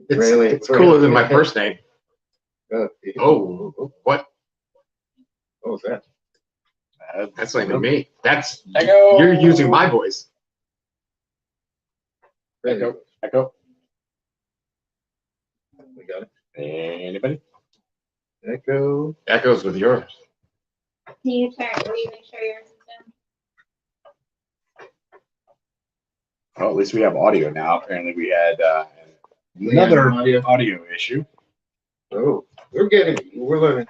It's cooler than my first name. Oh, what? What was that? That's not even me. That's you're using my voice. Echo. We got it. Anybody? Echo. Echoes with yours. Can you make sure yours is down? Well, at least we have audio now. Apparently, we had another audio issue. Oh, we're learning.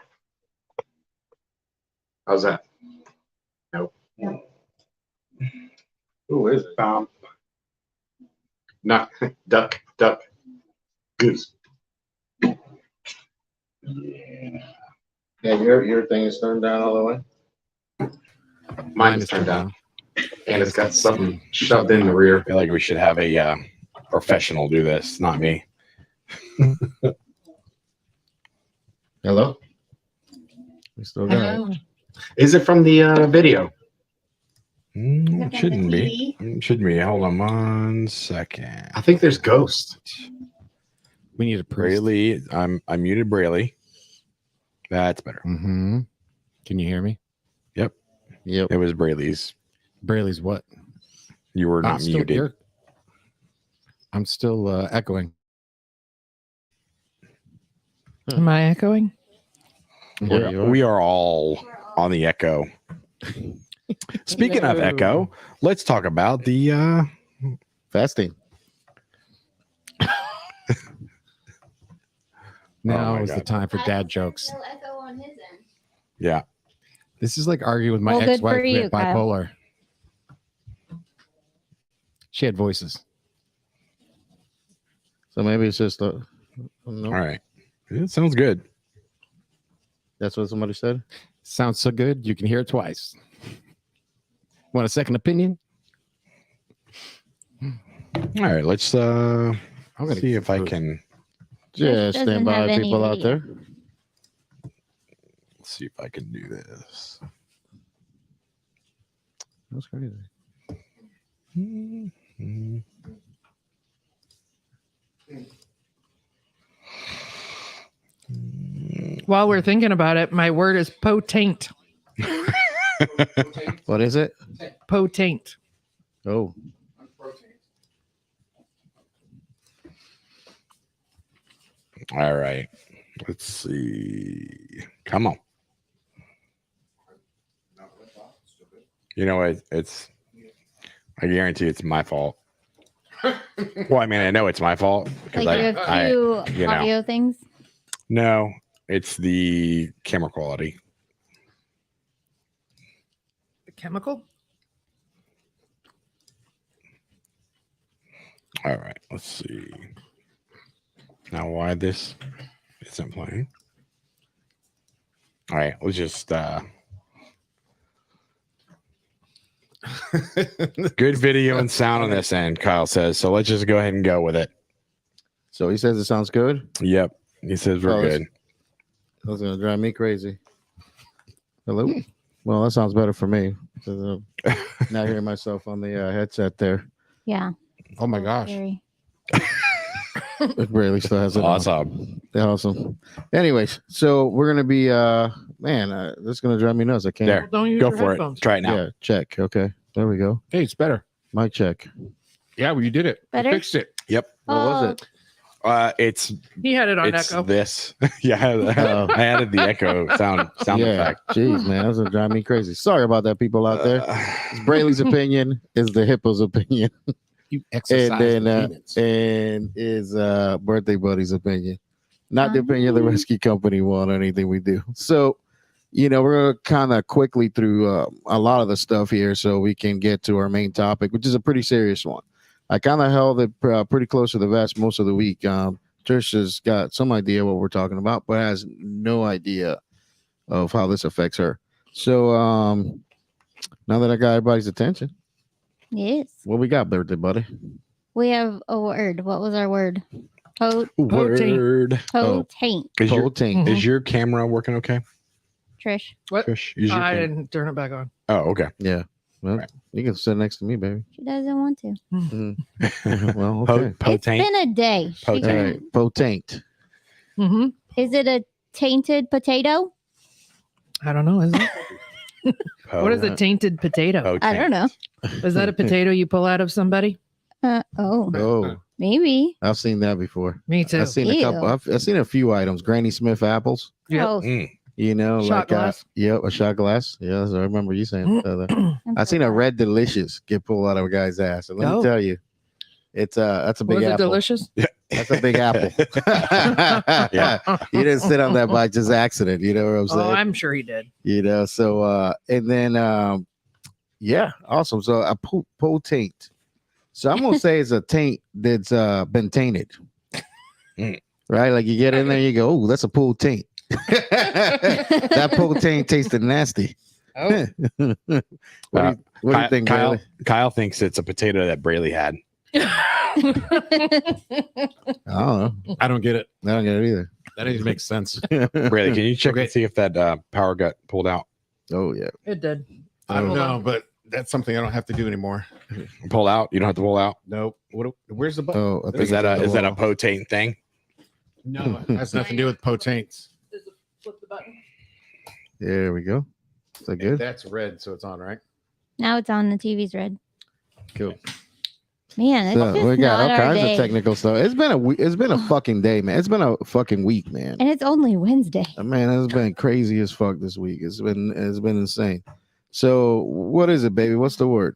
How's that? Nope. Who is it? Not duck, goose. Yeah. Yeah, your thing is turned down all the way. Mine is turned down, and it's got something shoved in the rear. I feel like we should have a professional do this, not me. Hello. We still got it. Is it from the video? It shouldn't be. It shouldn't be. Hold on 1 second. I think there's Ghost. We need a priest. Braley, I muted Braley. That's better. Mm-hmm. Can you hear me? Yep. It was Braley's. Braley's what? You were not muted. I'm still echoing. Am I echoing? We are all on the echo. Speaking of echo, let's talk about the Fasting. Now my is the God. time for dad jokes. No echo on his end. Yeah. This is like arguing with my Well, good ex-wife for who you, had Kyle. bipolar. She had voices. So maybe it's just All right. It sounds good. That's what somebody said. Sounds so good, you can hear it twice. Want a second opinion? All right. Let's I'm gonna see if I can. Yeah, Doesn't stand by have any people out video. there. Let's see if I can do this. That's crazy. Mhm. While we're thinking about it, my word is potent. What is it? Potent. Oh, All right. Let's see. Come on. You know what? I guarantee it's my fault. Well, I mean, I know it's my fault because Like you have two you know. audio things. No, it's the camera quality. The chemical? All right, let's see. Now, why this isn't playing? All right, let's just good video and sound on this end, Kyle says. So let's just go ahead and go with it. so he says it sounds good. Yep, he says we're good. That's gonna drive me crazy. Hello. Well, that sounds better for me. 'Cause, not hearing myself on the headset there. Yeah. Oh my gosh. Scary. It really still has it. on. Awesome. Awesome. Anyways, so we're gonna be this is gonna drive me nuts. I can't. There, Don't use go your for headphones. it. Try it now. Yeah, check. Okay, there we go. Hey, it's better. Mic check. Yeah, well, you did it. Better? You fixed it. Yep. What was it? It's He had it on it's echo. this. Yeah, I added the echo sound Yeah. effect. Jeez, man, that's gonna drive me crazy. Sorry about that, people out there. It's Braley's opinion is the hippo's opinion, You exercise and the then demons. and is birthday buddy's opinion, not the opinion of the rescue company one or anything we do. So, we're gonna kind of quickly through a lot of the stuff here so we can get to our main topic, which is a pretty serious one. I kind of held it pretty close to the vest most of the week. Trish has got some idea what we're talking about, but has no idea of how this affects her. So now that I got everybody's attention, Yes. what we got, birthday buddy? We have a word. What was our word? Word. Potent. Is your, Potent. is your camera working okay? Trish. Trish, is your I cam- didn't turn it back on. Oh, okay. Yeah. Well, Right. you can sit next to me, baby. She doesn't want to. Well, okay. It's Potaint. been a day. She Potaint. All can- right, potaint. Mm-hmm. Is it a tainted potato? I don't know. Is it? What is a tainted potato? I don't know. Is that a potato you pull out of somebody? Oh, Maybe. I've seen that before. Me too. I've seen a couple. Ew. I've seen a few items. Granny Smith apples. Yep. Oh, You know, Shot like glass. yep, a shot glass. Yes, I remember you saying that. I'm I've so seen a sorry. red delicious get pulled out of a guy's ass, and let me Oh. tell you, that's a big Was it apple. delicious? That's a big apple. Yeah. You didn't sit on that by just accident. You know what I'm saying? Oh, I'm sure he did. You know, so and then yeah, awesome. So a potaint. So I'm gonna say it's a taint that's been tainted. Mm. Right? Like you get in there, you go, oh, that's a pool taint. That pool taint tasted nasty. Oh, What do you think, Kyle, Bailey? Kyle thinks it's a potato that Braley had. I don't know. I don't get it. I don't get it either. That even makes sense. Braley, can you check Okay. and see if that power got pulled out? Oh yeah. it did. I don't Hold know, on. but that's something I don't have to do anymore. Pull out? You don't have to pull out. Nope. Where's the button? Oh, I think Is that it's a on is the that a wall. potaint thing? No, it has nothing to do with potaints. Flip the button. There we go. Is that good? That's red, so it's on, right? Now it's on. The TV's red. Cool. Man, it's So just we got not all our kinds day. of technical stuff. It's been a fucking day, man. It's been a fucking week, man. And it's only Wednesday. Man, it's been crazy as fuck this week. It's been insane. So what is it, baby? What's the word?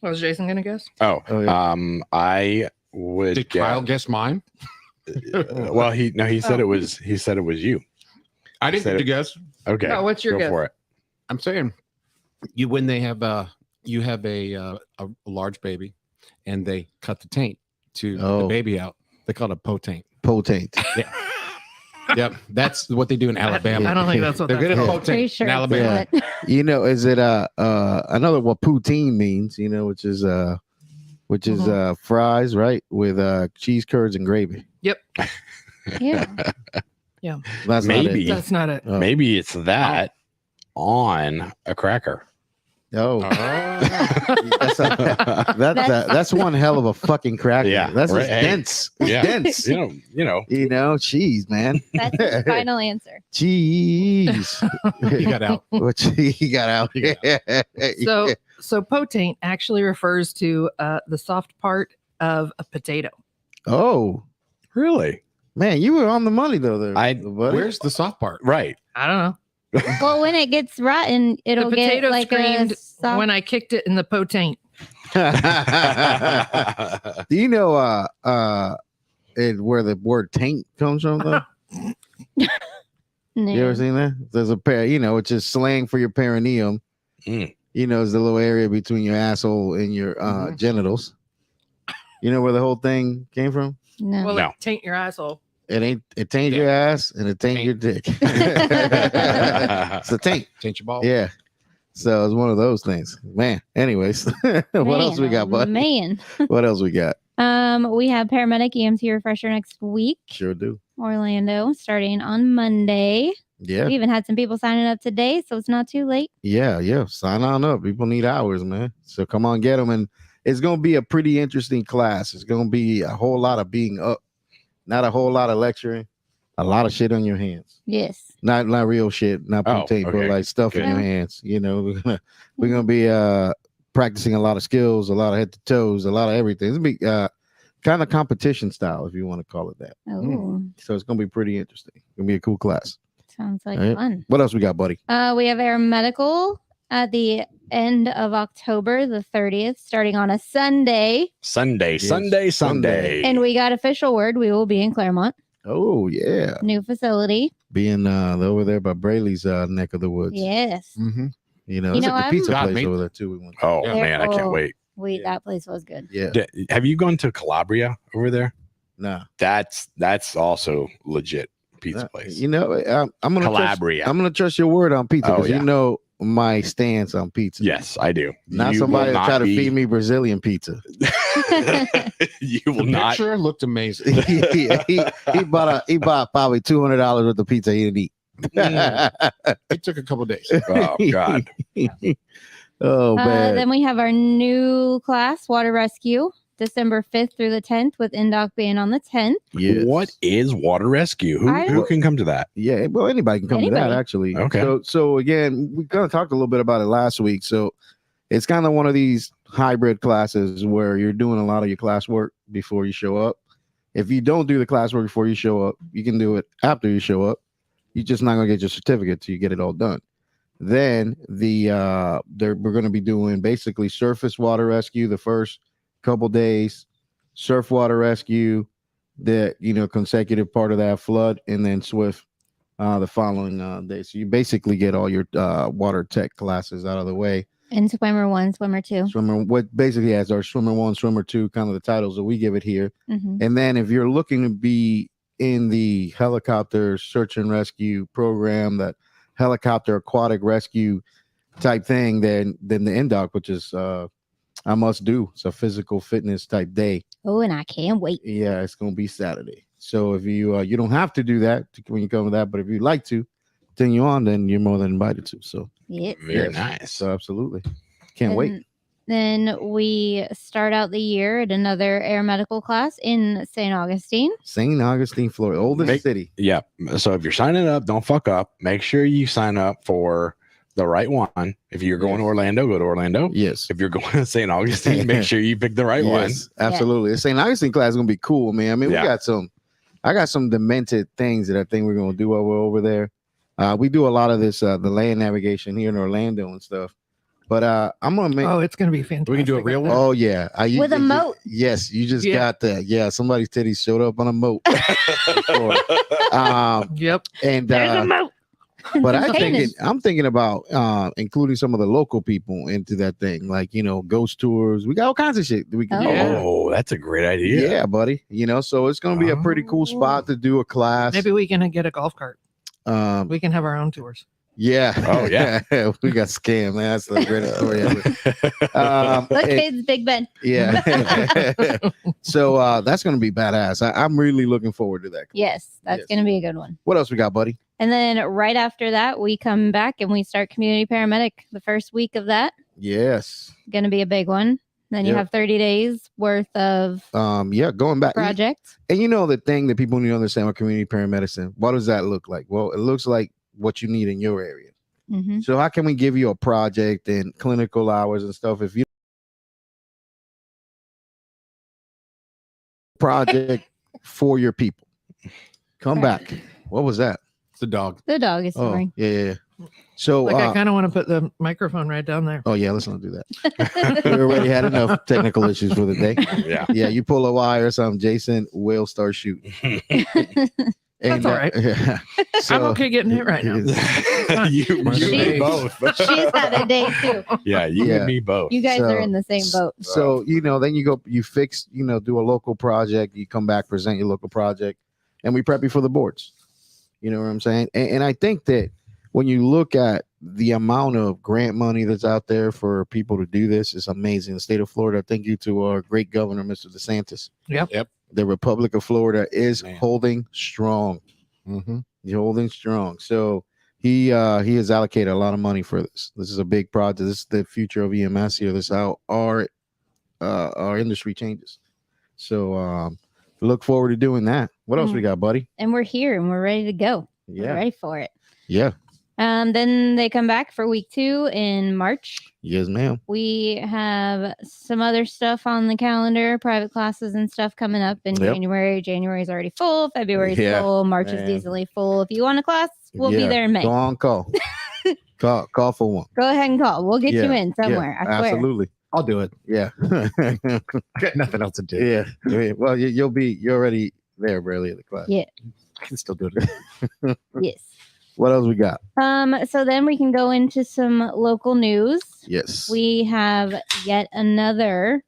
Was Jason gonna guess? Oh, Oh, yeah. I would Did Kyle guess mine? well, he said it was you. I didn't Said get it. to guess. Okay. Oh, what's your go guess? for it. I'm saying you when they have you have a large baby and they cut the taint to the Oh. baby out. They call it a potaint. Potaint. Yep, that's what they do in Alabama. I don't think that's what They're that's good at called. Pretty potaint sure in it's Alabama. what- You know, is it another what poutine means? You know, which is fries, right, with cheese curds and gravy. Yeah. That's Maybe. That's not it. Not it. Maybe it's that on a cracker. Oh, Oh. that's one hell of a fucking cracker. Yeah, That's right. just Hey. dense. It's Yeah. dense. You know. Cheese, man. That's his final answer. Cheese. He got out. What he got out? So potaint actually refers to the soft part of a potato. Oh Really? man, you were on the money though. There, I- buddy. Where's the soft part? Right. I don't know. Well, when it gets rotten, it'll the get potato like a screamed soft. when I kicked it in the potaint. Do you know where the word taint comes from though? No. You ever seen that? There's a pair, which is slang for your perineum. Mm. It's the little area between your asshole and your genitals. You know where the whole thing came from? No. Well, No. taint your asshole. It taint your ass and it taint your dick. It's a taint. Taint your ball. Yeah. So it's one of those things. Man. Anyways, what else we got, bud? Man. What else we got? We have paramedic EMT refresher next week. Sure do. Orlando starting on Monday. Yeah. We even had some people signing up today, so it's not too late. Yeah. Sign on up. People need hours, man. So come on, get them. And it's going to be a pretty interesting class. It's going to be a whole lot of being up, not a whole lot of lecturing, a lot of shit on your hands. Yes. Not real shit, not Oh, poutine, but okay. like stuff in Good. your hands. We're gonna be practicing a lot of skills, a lot of head to toes, a lot of everything. It's gonna be kind of competition style, if you want to call it that. Oh, So it's gonna be pretty interesting. It's gonna be a cool class. sounds like All right. fun. What else we got, buddy? We have air medical at the end of October, the 30th, starting on a Sunday. Sunday. And we got official word we will be in Claremont, Oh yeah, new facility. being over there by Braley's neck of the woods. Yes. Mm-hmm. There's You a know, good pizza God, place mate. over there too. We went. Oh Yeah. man, I can't Oh. wait. That place was good. Yeah, Have you gone to Calabria over there? nah. That's also legit pizza place. I'm gonna Calabria. I'm gonna trust your word on pizza Oh, because yeah. you know my stance on pizza. Yes, I do. Not You somebody will to try to be- feed me Brazilian pizza. You The will not. picture looked amazing. he bought probably $200 worth of pizza he didn't eat. It took a couple days. Oh God. Oh man. Then we have our new class, Water Rescue, December 5th through the 10th, with Indoc being on the 10th. Yes. What is water rescue? I Who don't- can come to that? Yeah, well, anybody can come to Anybody. that actually. Okay. So again, we kind of talked a little bit about it last week. So it's kind of one of these hybrid classes where you're doing a lot of your classwork before you show up. If you don't do the classwork before you show up, you can do it after you show up. You're just not gonna get your certificate till you get it all done. Then we're going to be doing basically surface water rescue the first couple days, surf water rescue, the consecutive part of that, flood, and then swift the following day. So you basically get all your water tech classes out of the way. And swimmer 1, swimmer 2. Swimmer, what basically has our swimmer 1, swimmer 2, kind of the titles that we give it here. Mhm. And then if you're looking to be in the helicopter search and rescue program, that helicopter aquatic rescue type thing, then the NDOC, which is I must do. It's a physical fitness type day. Oh, and I can't wait. Yeah, it's gonna be Saturday. So if you don't have to do that when you come to that, but if you'd like to continue on, then you're more than invited to. So Yeah. Very yes. nice. So absolutely. Can't wait. And then we start out the year at another air medical class in St. Augustine. St. Augustine, Florida, oldest Make- city. Yeah. So if you're signing up, don't fuck up. Make sure you sign up for the right one. If you're going to Orlando, go to Orlando. Yes. If you're going to St. Augustine, make sure you pick the right one. Yes, absolutely. The St. Augustine class is gonna be cool, man. I mean, Yeah. I got some demented things that I think we're gonna do while we're over there. We do a lot of this, the land navigation here in Orlando and stuff. But I'm gonna make. Oh, it's going to be fantastic. We can do a real one? Oh yeah, With a moat. Yes, you just Yeah. got that. Yeah, somebody's titties showed up on a moat. Yep. And There's a moat. but Containers. I'm thinking about including some of the local people into that thing, like ghost tours. We got all kinds of shit that we can do. Yeah. Oh, that's a great idea. Yeah, buddy. So it's gonna be a pretty cool spot to do a class. Maybe we can get a golf cart. Um, We can have our own tours. yeah. Oh, yeah. we got scammed, man. That's the greatest story ever. Look, and- kids, Big Ben. yeah. So that's gonna be badass. I'm really looking forward to that. Yes, that's Yes. going to be a good one. What else we got, buddy? And then right after that, we come back and we start community paramedic the first week of that. Yes. Going to be a big one. Then you Yep. have 30 days worth of Yeah, going back. project. And the thing that people need to understand about community paramedicine, what does that look like? Well, it looks like what you need in your area. Hmm. So how can we give you a project and clinical hours and stuff if you project for your people? Come Right. back. What was that? It's a dog. The dog is Oh, snoring. yeah. So Like, I kind of want to put the microphone right down there. oh yeah, let's not do that. We already had enough technical issues for the day. Yeah. Yeah, you pull a wire or something, Jason will start shooting. That's all right. Yeah. So, I'm okay getting hit right now. you and me She- both. She's had a day too. Yeah, you Yeah. and me both. You guys So- are in the same boat. So then you go, you fix, do a local project. You come back, present your local project, and we prep you for the boards. You know what I'm saying? And I think that when you look at the amount of grant money that's out there for people to do this, is amazing. The state of Florida, thank you to our great governor, Mr. DeSantis. Yep. The Republic of Florida is Man. holding strong. Mm-hmm. He's holding strong. So he has allocated a lot of money for this. This is a big project. This is the future of EMS here. This is how our industry changes. So look forward to doing that. What else we got, buddy? And we're here and we're ready to go. We're Yeah. ready for it. Yeah. Then they come back for week 2 in March. Yes, ma'am. We have some other stuff on the calendar, private classes and stuff coming up in Yep. January. January's already full. February's Yeah, full. March man. is easily full. If you want a class, we'll be Yeah. there in May. Go on, call. call for one. Go ahead and call. We'll get you Yeah, in somewhere. I swear. Absolutely. I'll do it. Yeah. Got nothing else to do. yeah. Well, you're already there, barely at the class. Yeah. I can still do it. Yes. What else we got? So then we can go into some local news. Yes. We have yet another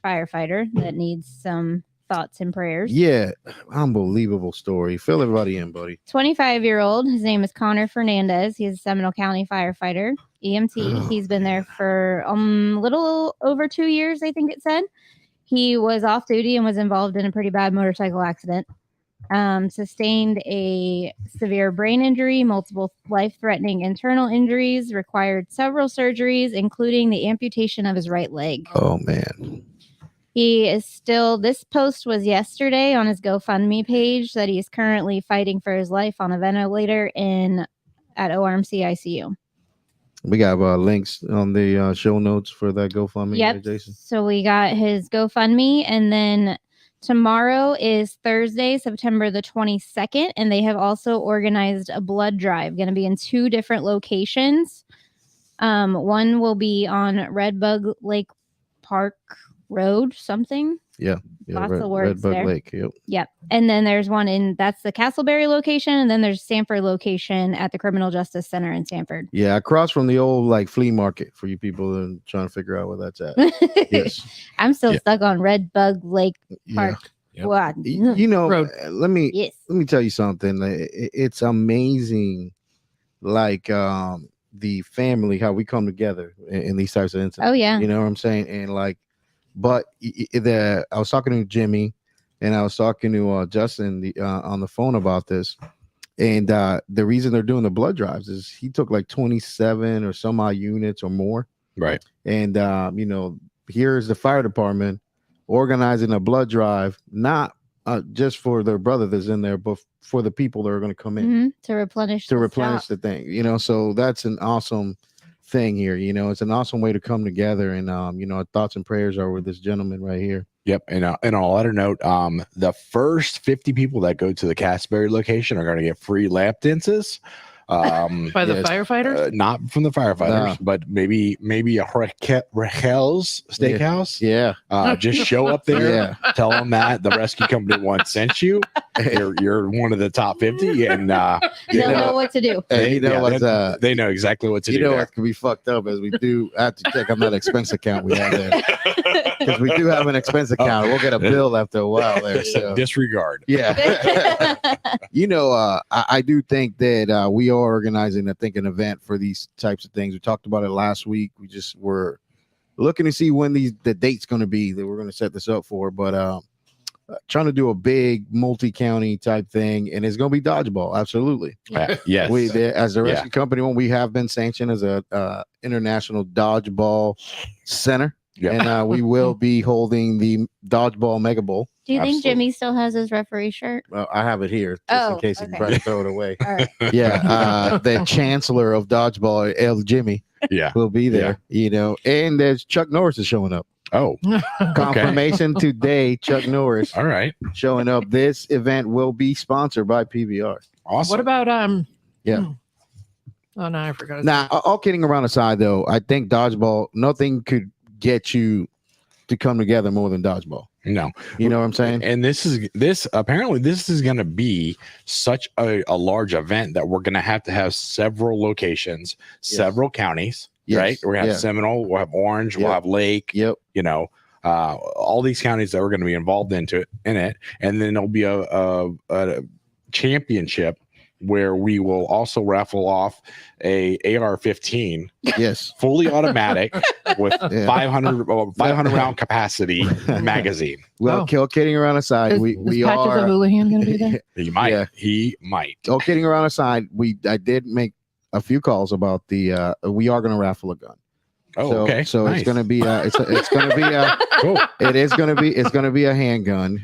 firefighter that needs some thoughts and prayers. Yeah. Unbelievable story. Fill everybody in, buddy. 25-year-old. His name is Connor Fernandez. He's a Seminole County firefighter, EMT. He's been there for a little over 2 years, I think it said. He was off duty and was involved in a pretty bad motorcycle accident. Sustained a severe brain injury, multiple life-threatening internal injuries, required several surgeries, including the amputation of his right leg. Oh man. He is still, this post was yesterday on his GoFundMe page that he is currently fighting for his life on a ventilator at ORMC ICU. We got links on the show notes for that GoFundMe. Yep. Jason. So we got his GoFundMe, and then tomorrow is Thursday, September the 22nd, and they have also organized a blood drive, going to be in 2 different locations. One will be on Redbug Lake Park Road, something. Yeah, Lots of words Redbug there. Lake. Yep. Yep. And then there's one that's the Castleberry location, and then there's Sanford location at the Criminal Justice Center in Sanford. Yeah, across from the old like flea market for you people that are trying to figure out where that's at. Yes. I'm still stuck on Redbug Lake Yeah. Park. Yep. What? You know, Road. let me Yes. tell you something. It's amazing, like the family, how we come together in these types of incidents. Oh, yeah. You know what I'm saying? And like, but I was talking to Jimmy, and I was talking to Justin on the phone about this. And the reason they're doing the blood drives is he took like 27 or some odd units or more. Right. And you know, here's the fire department organizing a blood drive, not just for their brother that's in there, but for the people that are going to come in Mhm. To replenish the thing. You know, so that's an awesome thing here. You know, it's an awesome way to come together. And you know, our thoughts and prayers are with this gentleman right here. Yep. And on a lighter note, the first 50 people that go to the Castleberry location are going to get free lap dances. By the Yes. firefighters? Not from the firefighters, Nah. but maybe a Raquel's Steakhouse. Yeah. Just show up there, Yeah. tell them that the rescue company once sent you. You're one of the top 50, and They'll know what to do. Hey, you know yeah, what's they know exactly what to you do. know there. what can be fucked up is we do have to check on that expense account we have there, because we do have an expense account. We'll get a bill after a while there. So Disregard. yeah. You know, I do think that we are organizing, I think, an event for these types of things. We talked about it last week. We just were looking to see when the date's going to be that we're going to set this up for. But trying to do a big multi-county type thing, and it's going to be dodgeball. Absolutely. Yes. We as the Yeah. rescue company, when we have been sanctioned as a international dodgeball center. Yep. And we will be holding the dodgeball mega bowl. Do you think Absolutely. Jimmy still has his referee shirt? I have it here just in Oh, case he can okay. try to throw it away. All right. Yeah, the chancellor of dodgeball, El Jimmy, Yeah. will be there. You know, and there's Chuck Norris is showing up. Oh, Confirmation today. Chuck Norris all right. showing up. This event will be sponsored by PBR. Awesome. What about Yeah. Oh no, I forgot. his Now, all kidding around aside, though, I think dodgeball, nothing could get you to come together more than dodgeball. No. You know what I'm saying? And this is apparently this is going to be such a large event that we're going to have several locations, several counties, Yes. right? We're going to have Yeah. Seminole, we'll have Orange, we'll Yep. have Lake, Yep. you know, all these counties that are going to be involved in it. And then there'll be a championship where we will also raffle off a AR-15 Yes. fully automatic with Yeah. 500 round capacity magazine. Well, kidding around aside, is, we is we Patches are. of Houlihan going to be there? He might. Yeah. He might. All kidding around aside, I did make a few calls about the. We are going to raffle a gun. Oh, So, okay. So Nice. it's going to be. It's going to be. Cool. It is going to be. It's going to be a handgun.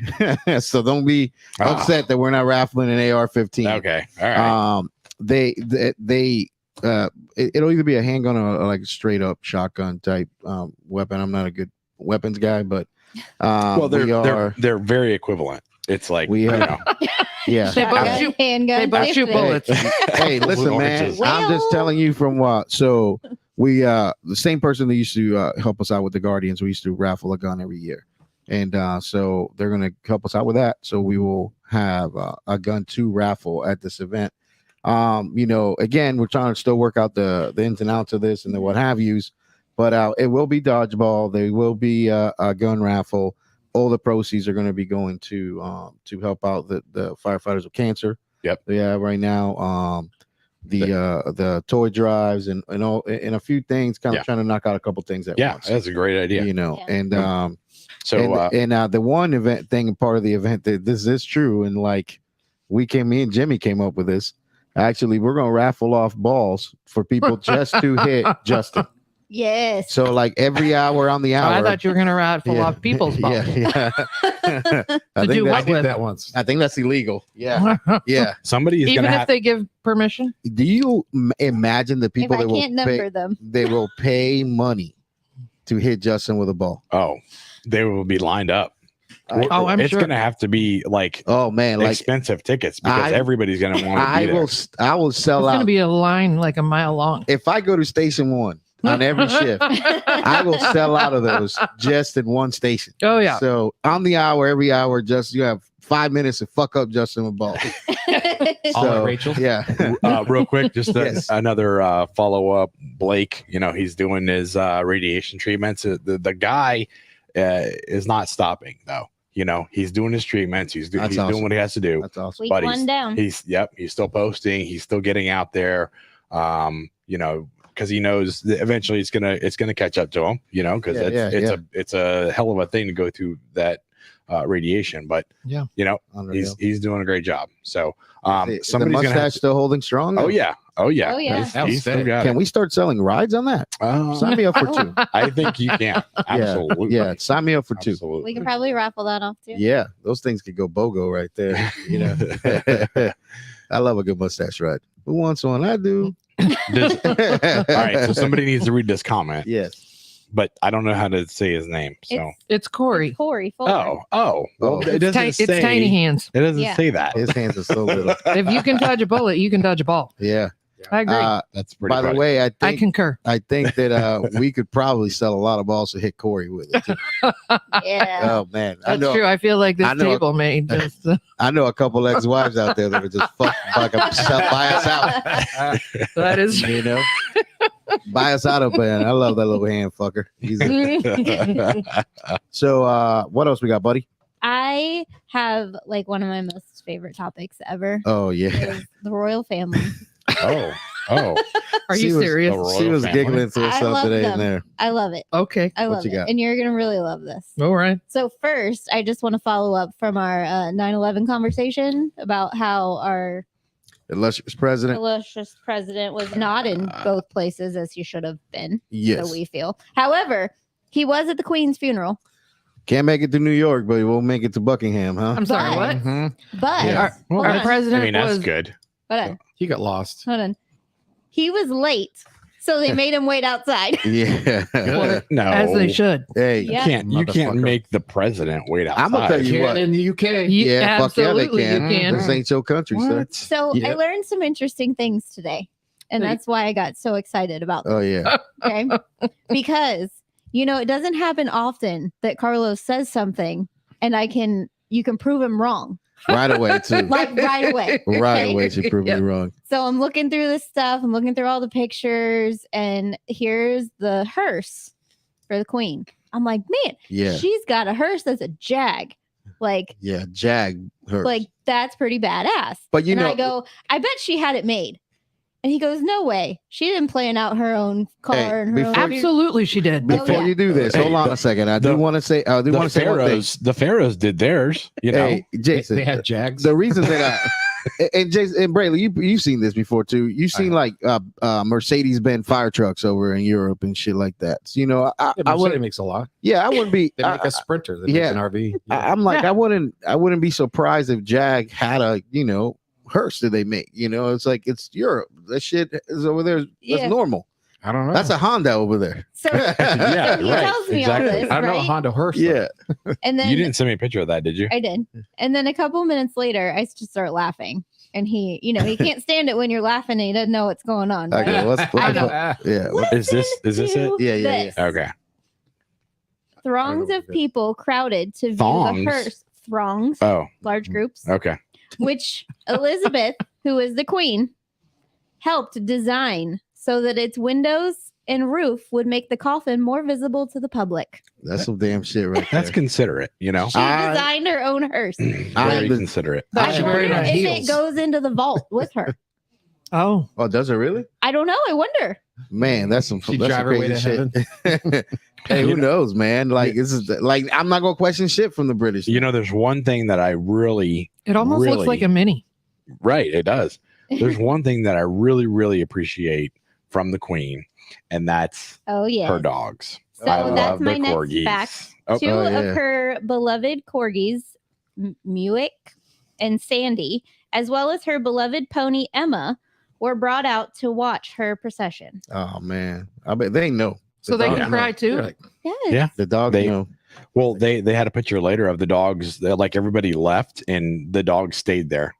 So don't be Ah, upset that we're not raffling an AR-15. okay. All right. It'll either be a handgun or like a straight up shotgun type weapon. I'm not a good weapons guy, but Well, we are. they're very equivalent. It's like We you have- know. Yeah. They both Shotgun, shoot- handgun, they both same shoot thing. bullets. Hey, listen, man. Oranges. I'm just telling you from what. So we the same person that used to help us out with the Guardians. We used to raffle a gun every year, and so they're gonna help us out with that. So we will have a gun to raffle at this event. You know, again, we're trying to still work out the ins and outs of this and the what have yous, but it will be dodgeball. There will be a gun raffle. All the proceeds are going to be going to help out the firefighters with cancer. Yep. Yeah, right now. The toy drives and all and a few things, kind of Yeah. trying to knock out a couple things at Yeah, once. that's a great idea. You know, Yeah. and So the one event thing, part of the event that this is true, and like me and Jimmy came up with this. Actually, we're gonna raffle off balls for people just to hit Justin. Yes. So like every hour on the Oh, hour. I thought you were going to raffle off people's balls. Yeah. To I do think I what that's, did with? that once. I think that's illegal. Yeah. Yeah. Somebody is Even gonna if have. they give permission. Do you imagine the If people I that will can't number pay, them. they will pay money to hit Justin with a ball? Oh, they will be lined up. Oh, I'm it's sure. gonna have to be like Oh man, like expensive tickets because I- everybody's gonna want to be there. I will It's sell going to out be a line like a mile long. if I go to station 1 on every shift. I will sell out of those just in one station. Oh, yeah. So on the hour, every hour, just you have 5 minutes to fuck up Justin with balls. All So, right, Rachel. Yeah. Real quick, just Yes. another follow up. Blake, he's doing his radiation treatments. The guy is not stopping though. He's doing his treatments. He's That's doing awesome. what he has to do. That's awesome. Week But one down. He's still posting. He's still getting out there. Because he knows that eventually it's gonna catch up to him. Because it's a hell of a thing to go through that radiation. But Yeah. Unreal. he's doing a great job. So The somebody's gonna mustache have. still holding strong? Oh yeah. Oh, yeah. He's still got Can we start selling rides on that? it. Sign me up for 2. I think you can. Absolutely. Yeah, sign me up for 2. Absolutely. We can probably raffle that off too. Yeah, those things could go BOGO right there. I love a good mustache ride. Who wants one? I do. All right. So somebody needs to read this comment, Yes. but I don't know how to say his name. So It's Corey. Corey Fuller. well, Oh. it doesn't It's say. tiny hands. It doesn't Yeah. say that. His hands are so little. If you can dodge a bullet, you can dodge a ball. Yeah. I agree. That's pretty. By the funny. way, I concur. I think that we could probably sell a lot of balls to hit Corey with it. too. Yeah. Oh man, That's true. I feel like this I know- table may just. I know a couple ex-wives out there that are just buy us out. That is. Buy us out of man. I love that little hand fucker. So what else we got, buddy? I have like one of my most favorite topics ever. Oh yeah. Is the royal family. oh, Are She you was- serious? the royal She was family. giggling to I herself love today them. in there. I love it. Okay. I What love you it. got? And you're going to really love this. All right. So first, I just want to follow up from our 9/11 conversation about how our Illustrious president. illustrious president was not in both places as he should have been. Yes. So we feel. However, he was at the Queen's funeral. Can't make it to New York, but he won't make it to Buckingham, huh? I'm sorry. But- What? Mhm. But Yeah. hold Our on, president I mean, that's was. good. hold on, He got lost. hold on. He was late, so they made him wait outside. Yeah. No, As they should. Hey, Yeah. You can't Motherfucker. make the president wait outside. I'm gonna tell you what. In the UK. Yeah, fuck yeah, they Absolutely, can. you can. This ain't your country, sir. What? So Yeah. I learned some interesting things today, and Hey. that's why I got so excited about Oh this. yeah. Okay, because it doesn't happen often that Carlos says something, and you can prove him wrong Right away, too. like right away. Right okay? away, she proved Yeah. me wrong. So I'm looking through this stuff. I'm looking through all the pictures, and here's the hearse for the Queen. I'm like, man, Yeah. she's got a hearse that's a Jag. Like Jag her. that's pretty badass. But And I go, I bet she had it made. And he goes, no way. She didn't plan out her own car Hey, and her own. before Absolutely, she did. Oh, before yeah. you do this, Hey, hold on a second. I do the- want to say one thing. The Pharaohs did theirs. Hey, They, Jason. they had Jags. The reason that and Jason and Braylon, you've seen this before too. You've seen like Mercedes-Benz fire trucks over in Europe and shit like that. So, Yeah, I Mercedes wouldn't. makes a lot. Yeah, I wouldn't be. They make a Sprinter. That yeah. makes an RV. I'm like, Yeah. I wouldn't be surprised if Jag had a hearse that they make. It's like it's Europe. That shit is over there. That's Yeah. normal. I don't know. That's a Honda over there. So, Yeah, so he right, tells me exactly. all this, I don't know a right? Honda hearse. though. Yeah. And then You didn't send me a picture of that, did you? I did. And then a couple minutes later, I just start laughing. And he can't stand it when you're laughing and he doesn't know what's going on. Right? Okay. Let's I know. yeah. Is this it? Yeah, yeah, This. Okay. Throngs of people crowded to view Thongs? the hearse. Throngs, Oh, large groups, okay. which Elizabeth, who is the queen, helped design so that its windows and roof would make the coffin more visible to the public. That's some damn shit right there. That's considerate, She I- designed her own hearse. Very was- considerate. That's I very wonder nice. if heels. it goes into the vault with her. Oh, Oh, does it really? I don't know. I wonder. Man, that's some She that's some drive her way crazy to shit. Hey, who You know- knows, man? Like this is I'm not gonna question shit from the British. There's one thing that I really, it almost looks Really? like a mini. Right, it does. There's one thing that I really, really appreciate from the Queen, and that's Oh yeah. her dogs. So I that's love my the next corgis. fact. Oh, Two yeah. of her beloved corgis, Muick and Sandy, as well as her beloved pony Emma, were brought out to watch her procession. Oh man, I bet they know. So they dogs can know. cry too. You're like, Yes. Yeah. The dog, They- you know. well, they had a picture later of the dogs. Like everybody left, and the dogs stayed there,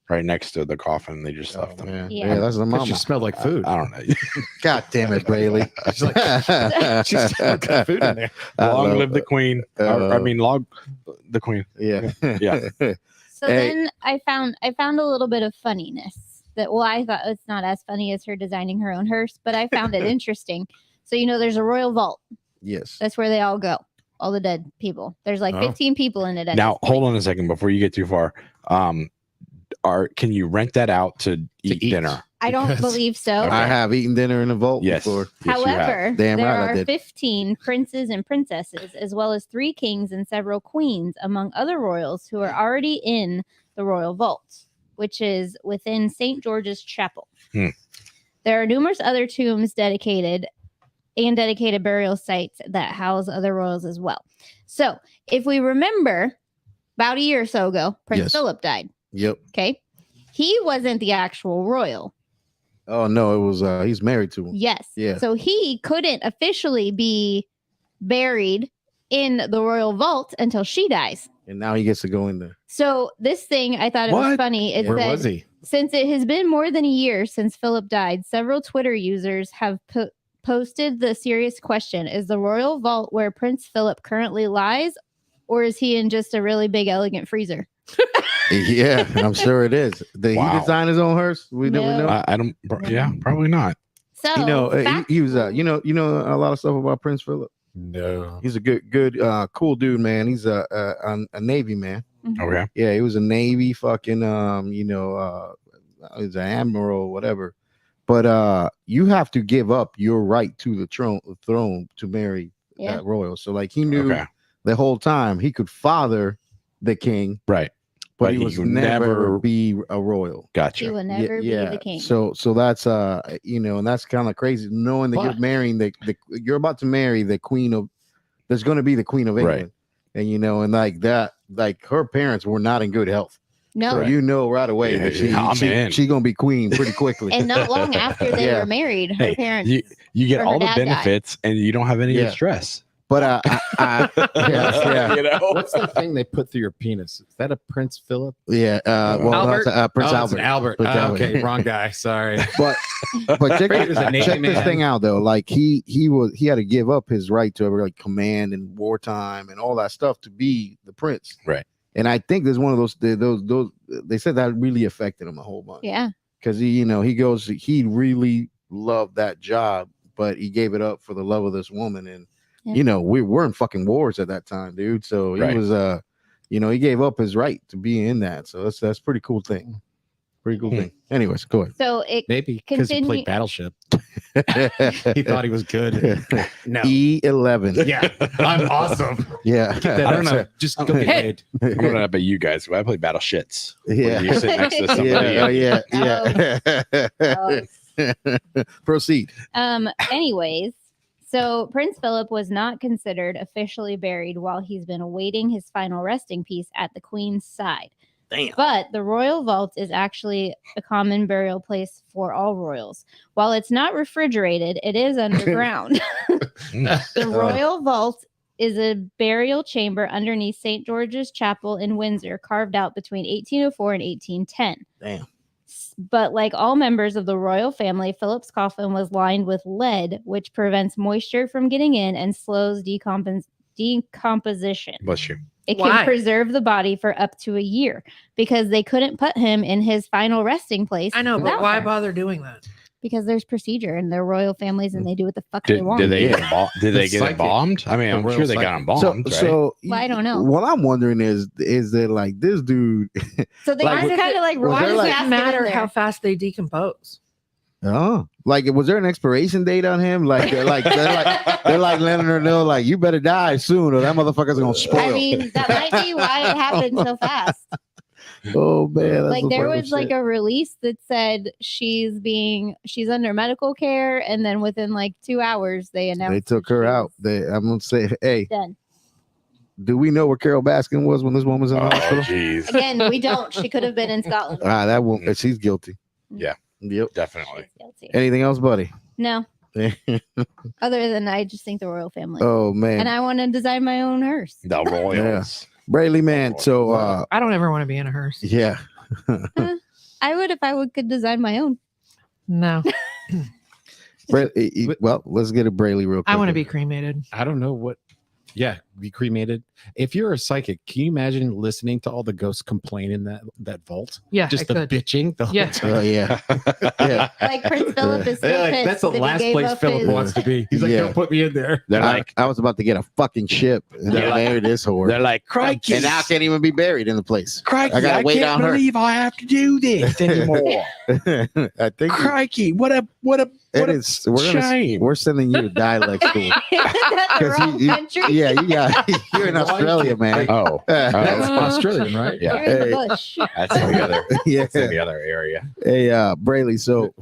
right next to the coffin. They just left them. Man. Yeah. Yeah, that's the because mama. you smell like food. I don't know. God damn it, Braley. She's like, she's still got food in there. Long live the Queen. I mean, the Queen. Yeah. Yeah. So Hey. then I found a little bit of funniness that I thought it's not as funny as her designing her own hearse, but I found it interesting. So there's a royal vault. Yes. That's where they all go. All the dead people. There's like Oh. 15 people in it. at Now, this point. hold on a second before you get too far. Can you rent that out to eat eat. dinner? I don't because- believe so. Okay. I have eaten dinner in a vault Yes. before. Yes, you have. However, Damn there right I are did. 15 princes and princesses, as well as 3 kings and several queens, among other royals who are already in the royal vault, which is within St. George's Chapel. There are numerous other tombs dedicated burial sites that house other royals as well. So, if we remember, about a year or so ago, Prince Yes. Philip died. Yep. Okay. He wasn't the actual royal. Oh no, it was he's married to him. Yes. Yeah. So he couldn't officially be buried in the royal vault until she dies. And now he gets to go in there. So this thing, I thought it was What? funny. It Where said, was he? since it has been more than a year since Philip died, several Twitter users have posted the serious question: is the royal vault where Prince Philip currently lies, or is he in just a really big, elegant freezer? Yeah, I'm sure it is. Did Wow. he design his own hearse? We No. never know. I don't. Yeah, probably not. So You know, he was factual- you know a lot of stuff about Prince Philip. No. He's a good cool dude, man. He's a Navy man. Okay. Yeah, he was a Navy fucking he's an admiral, whatever. But you have to give up your right to the throne to marry Yeah. that royal. So like he knew Okay. the whole time he could father the king, Right. but But he he was would never never- be a royal. He Gotcha. will never be the king. So that's and that's kind of crazy knowing that you're But- marrying you're about to marry the queen of there's going to be the queen of England. Right. And and like that, like her parents were not in good health. No. So right away that I'm in. she gonna be queen pretty quickly. And not long after they Yeah. were married, her Hey, parents. You get Or her all the dad died. benefits, and you don't have any Yeah. stress. But yeah. You know. What's the thing they put through your penis? Is that a Prince Philip? Yeah, well, Albert. that's, Prince Oh, Albert. it's an Albert. Prince Ah, Albert. okay, wrong guy. Sorry. But check, He was a Navy check this man. thing out though. Like he had to give up his right to like command in wartime and all that stuff to be the prince. Right. And I think there's one of those they said that really affected him a whole bunch. Yeah. Because he really loved that job, but he gave it up for the love of this woman. And Yeah. we were in fucking wars at that time, dude. So he Right. was he gave up his right to be in that. So that's pretty cool thing. Pretty cool thing. Anyways, go So it Maybe because he Continue- played Battleship. ahead. He thought he was good. No. E11. Yeah, I'm awesome. Yeah. Get that I don't out. know. Just go get paid. I'm gonna up at you guys. I play battle shits. Yeah. You sit next to somebody. Yeah. Proceed. anyways, so Prince Philip was not considered officially buried while he's been awaiting his final resting place at the Queen's side. Damn. But the royal vault is actually a common burial place for all royals. While it's not refrigerated, it is underground. The royal vault is a burial chamber underneath St. George's Chapel in Windsor, carved out between 1804 and 1810. Damn. But like all members of the royal family, Philip's coffin was lined with lead, which prevents moisture from getting in and slows decomposition. Bless you. It Why? can preserve the body for up to a year because they couldn't put him in his final resting place. I know, but without why her. bother doing that? Because there's procedure and they're royal families and they do what the fuck they Did, want. did they Yeah. get did they The get psychic. it bombed? I mean, The I'm royal sure they got psychic. them bombed. right? So Well, I don't know. What I'm wondering is that like this dude So they Like, just kind of like was Why there does like- it matter how fast they decompose? like was there an expiration date on him? Like they're like letting her know like you better die soon or that motherfucker's gonna spoil. I mean, that might be why it happened so fast. Oh man, that's Like some there fucked up was like shit. a release that said she's under medical care, and then within like 2 hours they announced They took that her she out. was I'm gonna say, hey, dead. do we know where Carol Baskin was when this woman was in the Oh, hospital? jeez. Again, we don't. She could have been in Scotland. That woman, she's guilty. Yeah. Yep. Definitely. She's guilty. Anything else, buddy? No, other than I just think the royal family. Oh man, And I want to design my own hearse. The Royals. Braley, man. So I don't ever want to be in a hearse. yeah. I would if I could design my own. No, Well, let's get a Braley real quick. I want to be cremated. I don't know what. Yeah, be cremated. If you're a psychic, can you imagine listening to all the ghosts complain in that vault? Yeah, Just I the could. bitching the whole Yeah. time. Yeah. Yeah. Like Prince Philip is still They're like, pissed that's the that he last gave place up Philip his- wants to be. He's like, Yeah. don't put me in there. They're like, I was about to get a fucking ship. And They're like- marry this whore. they're like, crikey. And now I can't even be buried in the place. Crikey, I gotta I wait can't on her. believe I have to do this anymore. I think Crikey, what a it is. shame. We're sending you to dialect school. Is that the 'Cause wrong you- country? Yeah, you're in Australia, man. Oh, That's oh, Australian, right? yeah, You're in the Hey. bush. that's in the other. Yeah. That's in the other area. Hey, Braley. So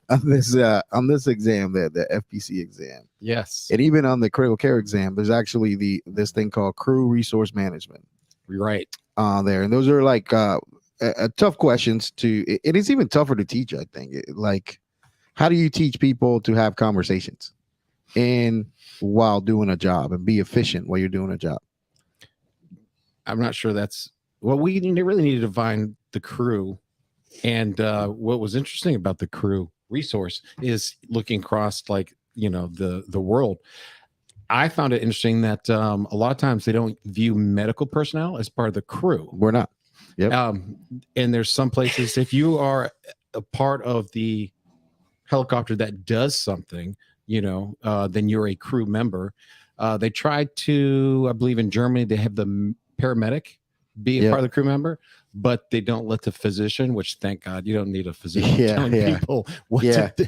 on this exam, the FPC exam, Yes. and even on the critical care exam, there's actually this thing called crew resource management Right. there, and those are like tough questions to. It is even tougher to teach. I think. Like, how do you teach people to have conversations, and while doing a job, and be efficient while you're doing a job? I'm not sure that's well, we really need to define the crew. And what was interesting about the crew resource is looking across like, the world. I found it interesting that a lot of times they don't view medical personnel as part of the crew. We're not. Yep. And there's some places, if you are a part of the helicopter that does something, then you're a crew member. They tried to, I believe in Germany, they have the paramedic be a Yeah. part of the crew member, but they don't let the physician, which thank God you don't need a physician Yeah, telling yeah. people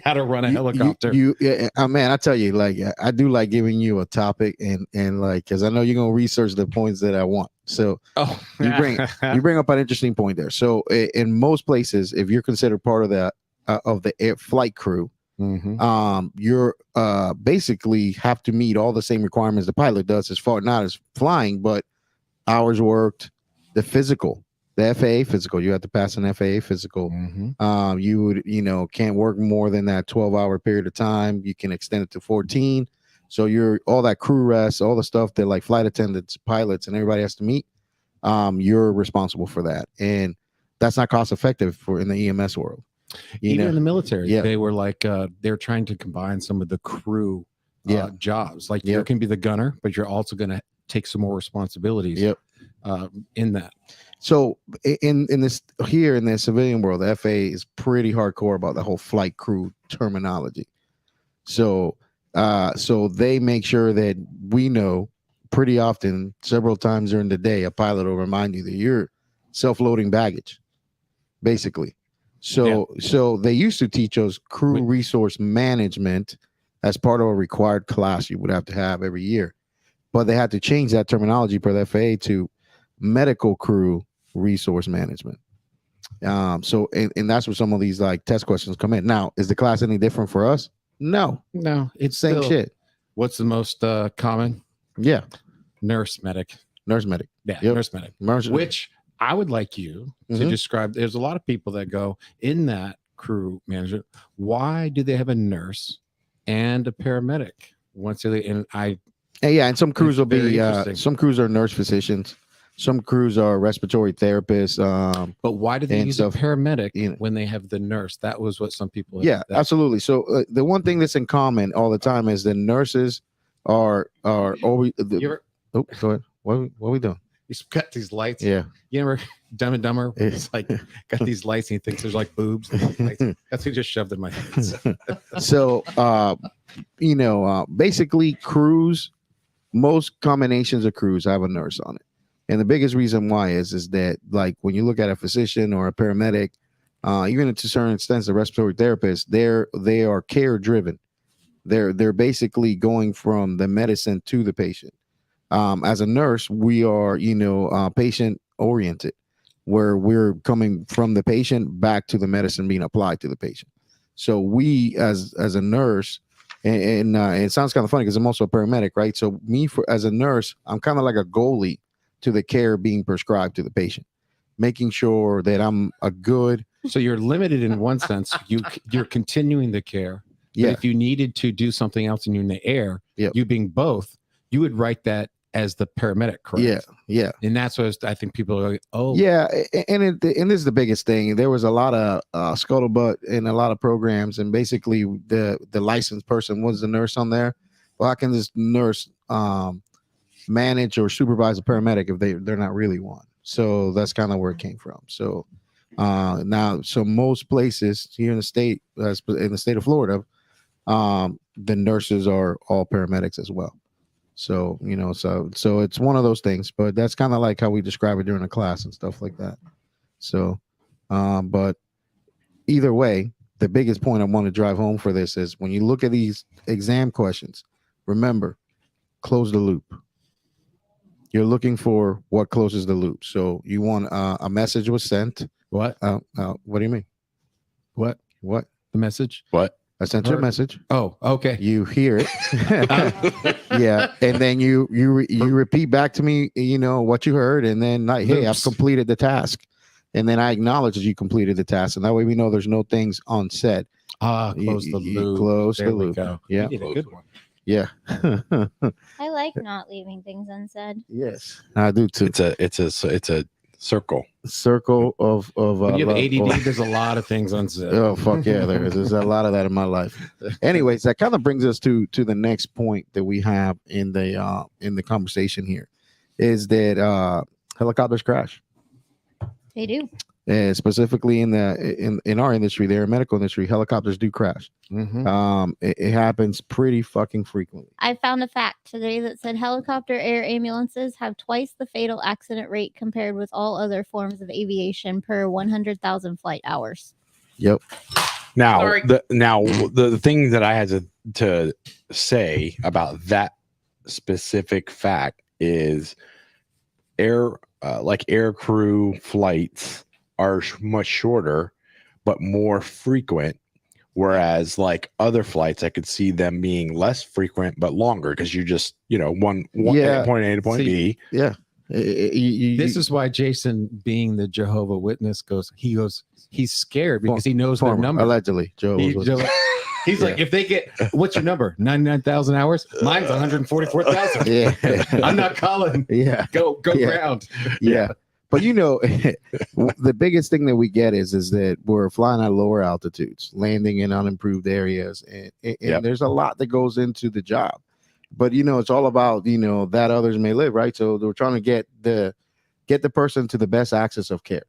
how to run a You- helicopter. Man, I tell you, like, I do like giving you a topic and like, because I know you're gonna research the points that I want. So oh, you bring up an interesting point there. So in most places, if you're considered part of the air flight crew, Mhm. you're basically have to meet all the same requirements the pilot does, as far not as flying, but hours worked, the physical. The FAA physical, you have to pass an FAA physical. Mhm. You would, can't work more than that 12-hour period of time. You can extend it to 14. So you're all that crew rest, all the stuff that like flight attendants, pilots, and everybody has to meet. You're responsible for that, and that's not cost effective for in the EMS world. Even in the military, Yeah. they were like they're trying to combine some of the crew Yeah. jobs. Like Yep. you can be the gunner, but you're also going to take some more responsibilities. Yep. In that. So in this here in the civilian world, the FAA is pretty hardcore about the whole flight crew terminology. So they make sure that we know pretty often, several times during the day, a pilot will remind you that you're self-loading baggage, basically. So they used to teach us crew resource management as part of a required class you would have to have every year, but they had to change that terminology per the FAA to medical crew resource management. So that's where some of these like test questions come in. Now, is the class any different for us? No, No, it's same still- shit. What's the most common? Yeah, Nurse medic. nurse medic. Yeah, Yep. nurse medic. Nurse- Which I would like you to Mhm. describe. There's a lot of people that go in that crew manager. Why do they have a nurse and a paramedic? Once they and I And some crews will Very be interesting. some crews are nurse physicians, some crews are respiratory therapists. but why do they And use stuff, a paramedic you know. when they have the nurse? That was what some people Yeah, that- absolutely. So the one thing that's in common all the time is the nurses are always. You ever, Oh, go ahead. What are we doing? he's got these lights. Yeah. You ever Dumb and Dumber? Yeah. It's like got these lights and he thinks there's like boobs. Lights. That's what he just shoved in my hands. So basically crews, most combinations of crews have a nurse on it, and the biggest reason why is that like when you look at a physician or a paramedic, even to a certain extent the respiratory therapist, they are care driven. They're basically going from the medicine to the patient. As a nurse, we are patient oriented. where we're coming from the patient back to the medicine being applied to the patient. So we, as a nurse, and it sounds kind of funny because I'm also a paramedic, right? So as a nurse, I'm kind of like a goalie to the care being prescribed to the patient, making sure that I'm a good. So you're limited in one sense. You're continuing the care. But Yeah. if you needed to do something else and you're in the air, Yep. you being both, you would write that as the paramedic, correct? Yeah. And that's what I think people are like, oh, yeah, and this is the biggest thing. There was a lot of scuttlebutt in a lot of programs, and basically the licensed person was the nurse on there. Well, how can this nurse manage or supervise a paramedic if they're not really one? So that's kind of where it came from. So so most places here in the state, in the state of Florida, the nurses are all paramedics as well. So, so it's one of those things, but that's kind of like how we describe it during a class and stuff like that. So, but either way, the biggest point I want to drive home for this is when you look at these exam questions, remember, close the loop. You're looking for what closes the loop. So you want a message was sent. what? What do you mean? What? The message? What? I sent you a message. Oh, okay. You hear it. Yeah. And then you repeat back to me, what you heard. And then like, hey, I've Loops. completed the task. And then I acknowledge that you completed the task. And that way we know there's no things unsaid. Close the loop. Close There the we loop. go. Yeah. You did a good one. Yeah. I like not leaving things unsaid. Yes. I do too. It's a circle. Circle of When you have love. ADD, there's a lot of things unsaid. Oh fuck yeah, there is. There's a lot of that in my life. Anyways, that kind of brings us to the next point that we have in the conversation here, is that helicopters crash. They do. And specifically in our industry, the aeromedical industry, helicopters do crash. Mhm. It happens pretty fucking frequently. I found a fact today that said helicopter air ambulances have twice the fatal accident rate compared with all other forms of aviation per 100,000 flight hours. Yep. Now, Sorry. the thing that I had to say about that specific fact is air crew flights are much shorter, but more frequent. Whereas like other flights, I could see them being less frequent, but longer because you just, one Yeah. point A to point See, B. Yeah. This is why Jason, being the Jehovah Witness, he's scared because he knows their former, number. allegedly. Joe He- was He's like, if they get, what's your number? 99,000 hours? Mine's 144,000. yeah. I'm not calling. Yeah. Go Yeah. ground. Yeah. But the biggest thing that we get is that we're flying at lower altitudes, landing in unimproved areas, and Yep. there's a lot that goes into the job. But it's all about that others may live, right? So we're trying to get the person to the best access of care.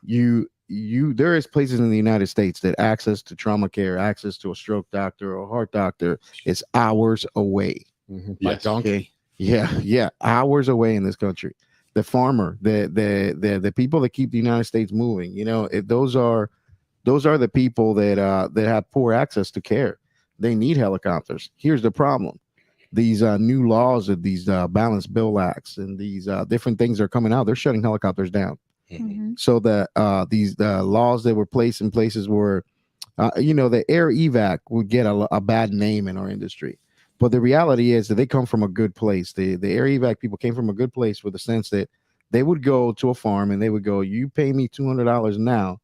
There is places in the United States that access to trauma care, access to a stroke doctor or a heart doctor is hours away. Like Yes. donkey. Yeah, hours away in this country. The farmer, the people that keep the United States moving, those are the people that have poor access to care. They need helicopters. Here's the problem: these new laws of these balanced bill acts and these different things are coming out. They're shutting helicopters down. Mhm. So these laws that were placed in places where, the air evac would get a bad name in our industry. But the reality is that they come from a good place. The air evac people came from a good place with the sense that they would go to a farm and they would go, you pay me $200 now.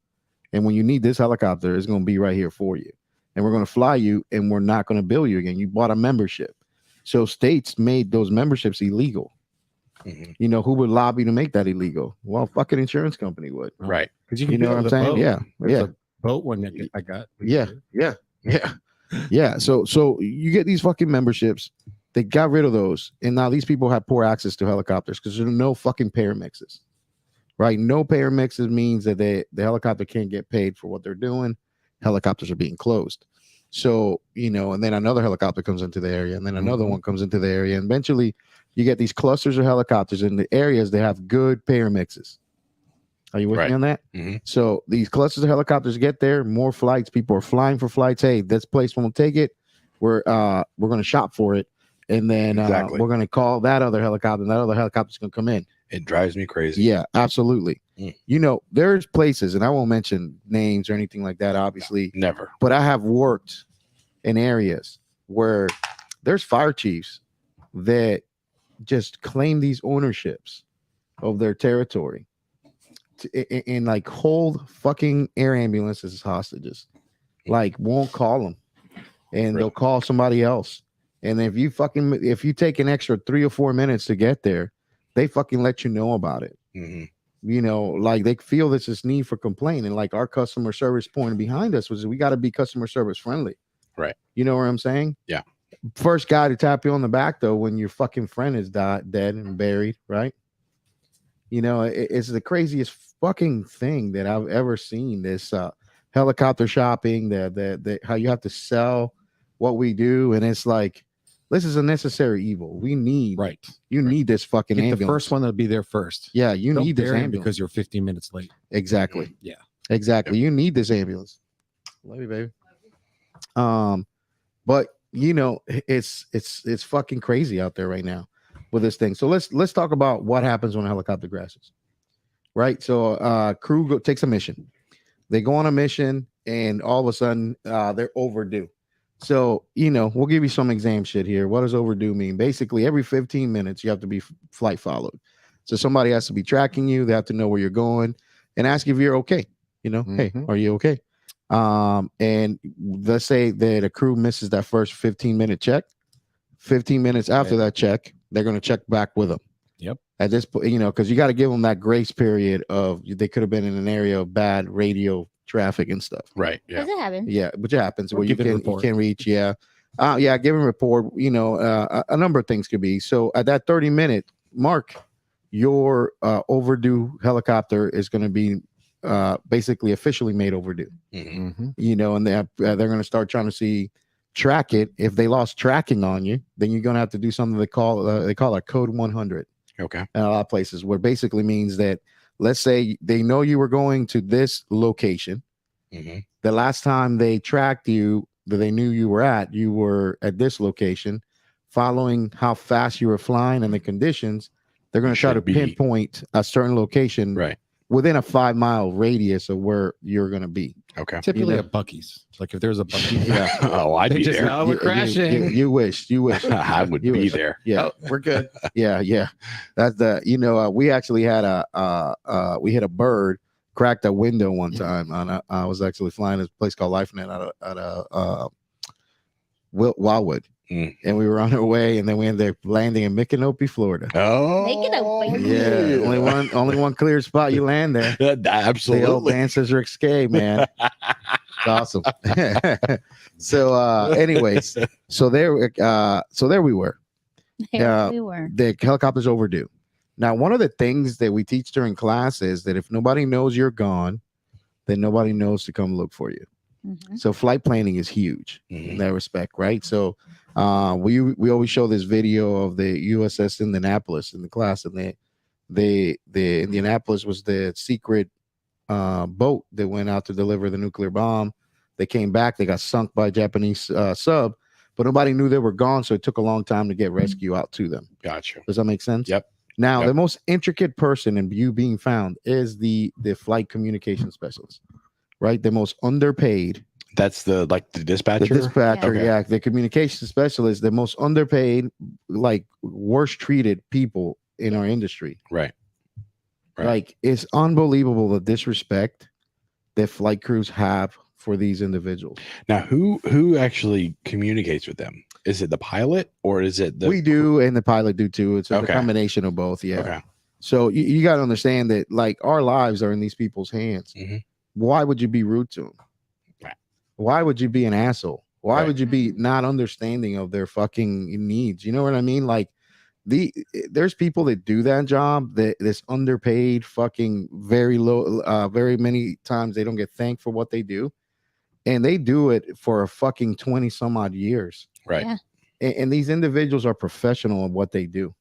And when you need this helicopter, it's going to be right here for you. And we're going to fly you and we're not going to bill you again. You bought a membership. So states made those memberships illegal. Mhm. Who would lobby to make that illegal? Well, fucking insurance company would. Right. Because you You can know do what it I'm with a saying? boat. Yeah. There's Yeah. a boat one that I got. Yeah. So you get these fucking memberships. They got rid of those, and now these people have poor access to helicopters because there are no fucking paramixes, right? No paramixes means that the helicopter can't get paid for what they're doing. Helicopters are being closed. So and then another helicopter comes into the area, and then another one comes into the area, and eventually you get these clusters of helicopters in the areas that have good paramixes. Are you with Right. me on that? Mhm. So these clusters of helicopters get there, more flights. People are flying for flights. Hey, this place won't take it. We're going to shop for it, and then Exactly. we're going to call that other helicopter, and that other helicopter's going to come in. It drives me crazy. Yeah, absolutely. Mm. You know, there's places, and I won't mention names or anything like that, obviously, Never. but I have worked in areas where there's fire chiefs that just claim these ownerships of their territory and like hold fucking air ambulances as hostages, like won't call them, and they'll call somebody else. And if you take an extra 3 or 4 minutes to get there, they fucking let you know about it. Mm-hmm. You know, like they feel this need for complaint, and like our customer service point behind us was we got to be customer service friendly. Right. You know what I'm saying? Yeah. First guy to tap you on the back though when your fucking friend is dead and buried, right? You know, it's the craziest fucking thing that I've ever seen. This helicopter shopping, the how you have to sell what we do, and it's like this is a necessary evil. We need you need this fucking Get ambulance. the first one that'll be there first. Yeah, you Don't need this bury him ambulance because you're 15 minutes late. Exactly. Yeah. Exactly. You need this ambulance. Love you, baby. But you know, it's fucking crazy out there right now with this thing. So let's talk about what happens when a helicopter crashes. Right. So crew takes a mission. They go on a mission and all of a sudden they're overdue. So, you know, we'll give you some exam shit here. What does overdue mean? Basically, every 15 minutes you have to be flight followed. So somebody has to be tracking you. They have to know where you're going and ask if you're okay. You know, hey, are you okay? And let's say that a crew misses that first 15-minute check. 15 minutes after that check, they're going to check back with them. Yep. At this point, you know, because you got to give them that grace period of they could have been in an area of bad radio traffic and stuff. Right. Yeah. Does it happen? Yeah, which happens where you give it a can report. reach. Yeah. Yeah, give them a report. You know, a number of things could be. So at that 30-minute mark, your overdue helicopter is going to be basically officially made overdue. Mm-hmm. You know, and they're going to start trying to track it. If they lost tracking on you, then you're going to have to do something they call a code 100. Okay. In a lot of places, where basically means that let's say they know you were going to this location. Mm-hmm. The last time they tracked you, that they knew you were at this location. Following how fast you were flying and the conditions, they're going to try to pinpoint a certain location within a 5-mile radius of where you're going to be. Okay. Typically at Buc-ee's. Like if there's a Buc-ee's. Yeah. Oh, I'd be there. Oh, we're crashing. You wish. I would be there. Yeah. Oh, we're good. Yeah. That's the, you know, we actually had we hit a bird, cracked a window one time on I was actually flying this place called LifeNet out of Wildwood. And we were on our way, and then we ended up landing in Micanopy, Florida. Oh, Micanopy. Yeah, only one clear spot you land there. Absolutely. The old Dancers Risque, man. It's awesome. So, anyways, so there we were. There we were. The helicopter's overdue. Now, one of the things that we teach during class is that if nobody knows you're gone, then nobody knows to come look for you. Mm-hmm. So flight planning is huge in that respect, right? So we always show this video of the USS Indianapolis in the class, and the Indianapolis was the secret boat that went out to deliver the nuclear bomb. They came back, they got sunk by a Japanese sub, but nobody knew they were gone, so it took a long time to get rescue out to them. Gotcha. Does that make sense? Yep. Now, the most intricate person in you being found is the flight communication specialist. Right, the most underpaid. That's the dispatcher. The dispatcher, Okay. the communication specialist, the most underpaid, like worst treated people in our industry. Right. Like it's unbelievable the disrespect that flight crews have for these individuals. Now, who actually communicates with them? Is it the pilot or is it the? We do, and the pilot do too. It's a Okay. combination of both. Yeah. Okay. So you got to understand that, like, our lives are in these people's hands. Mhm. Why would you be rude to them? Right. Why would you be an asshole? Why Right. would you be not understanding of their fucking needs? You know what I mean? Like there's people that do that job that's underpaid, fucking very low, very many times they don't get thanked for what they do. And they do it for a fucking 20 some odd years. Right. Yeah. And these individuals are professional in what they do.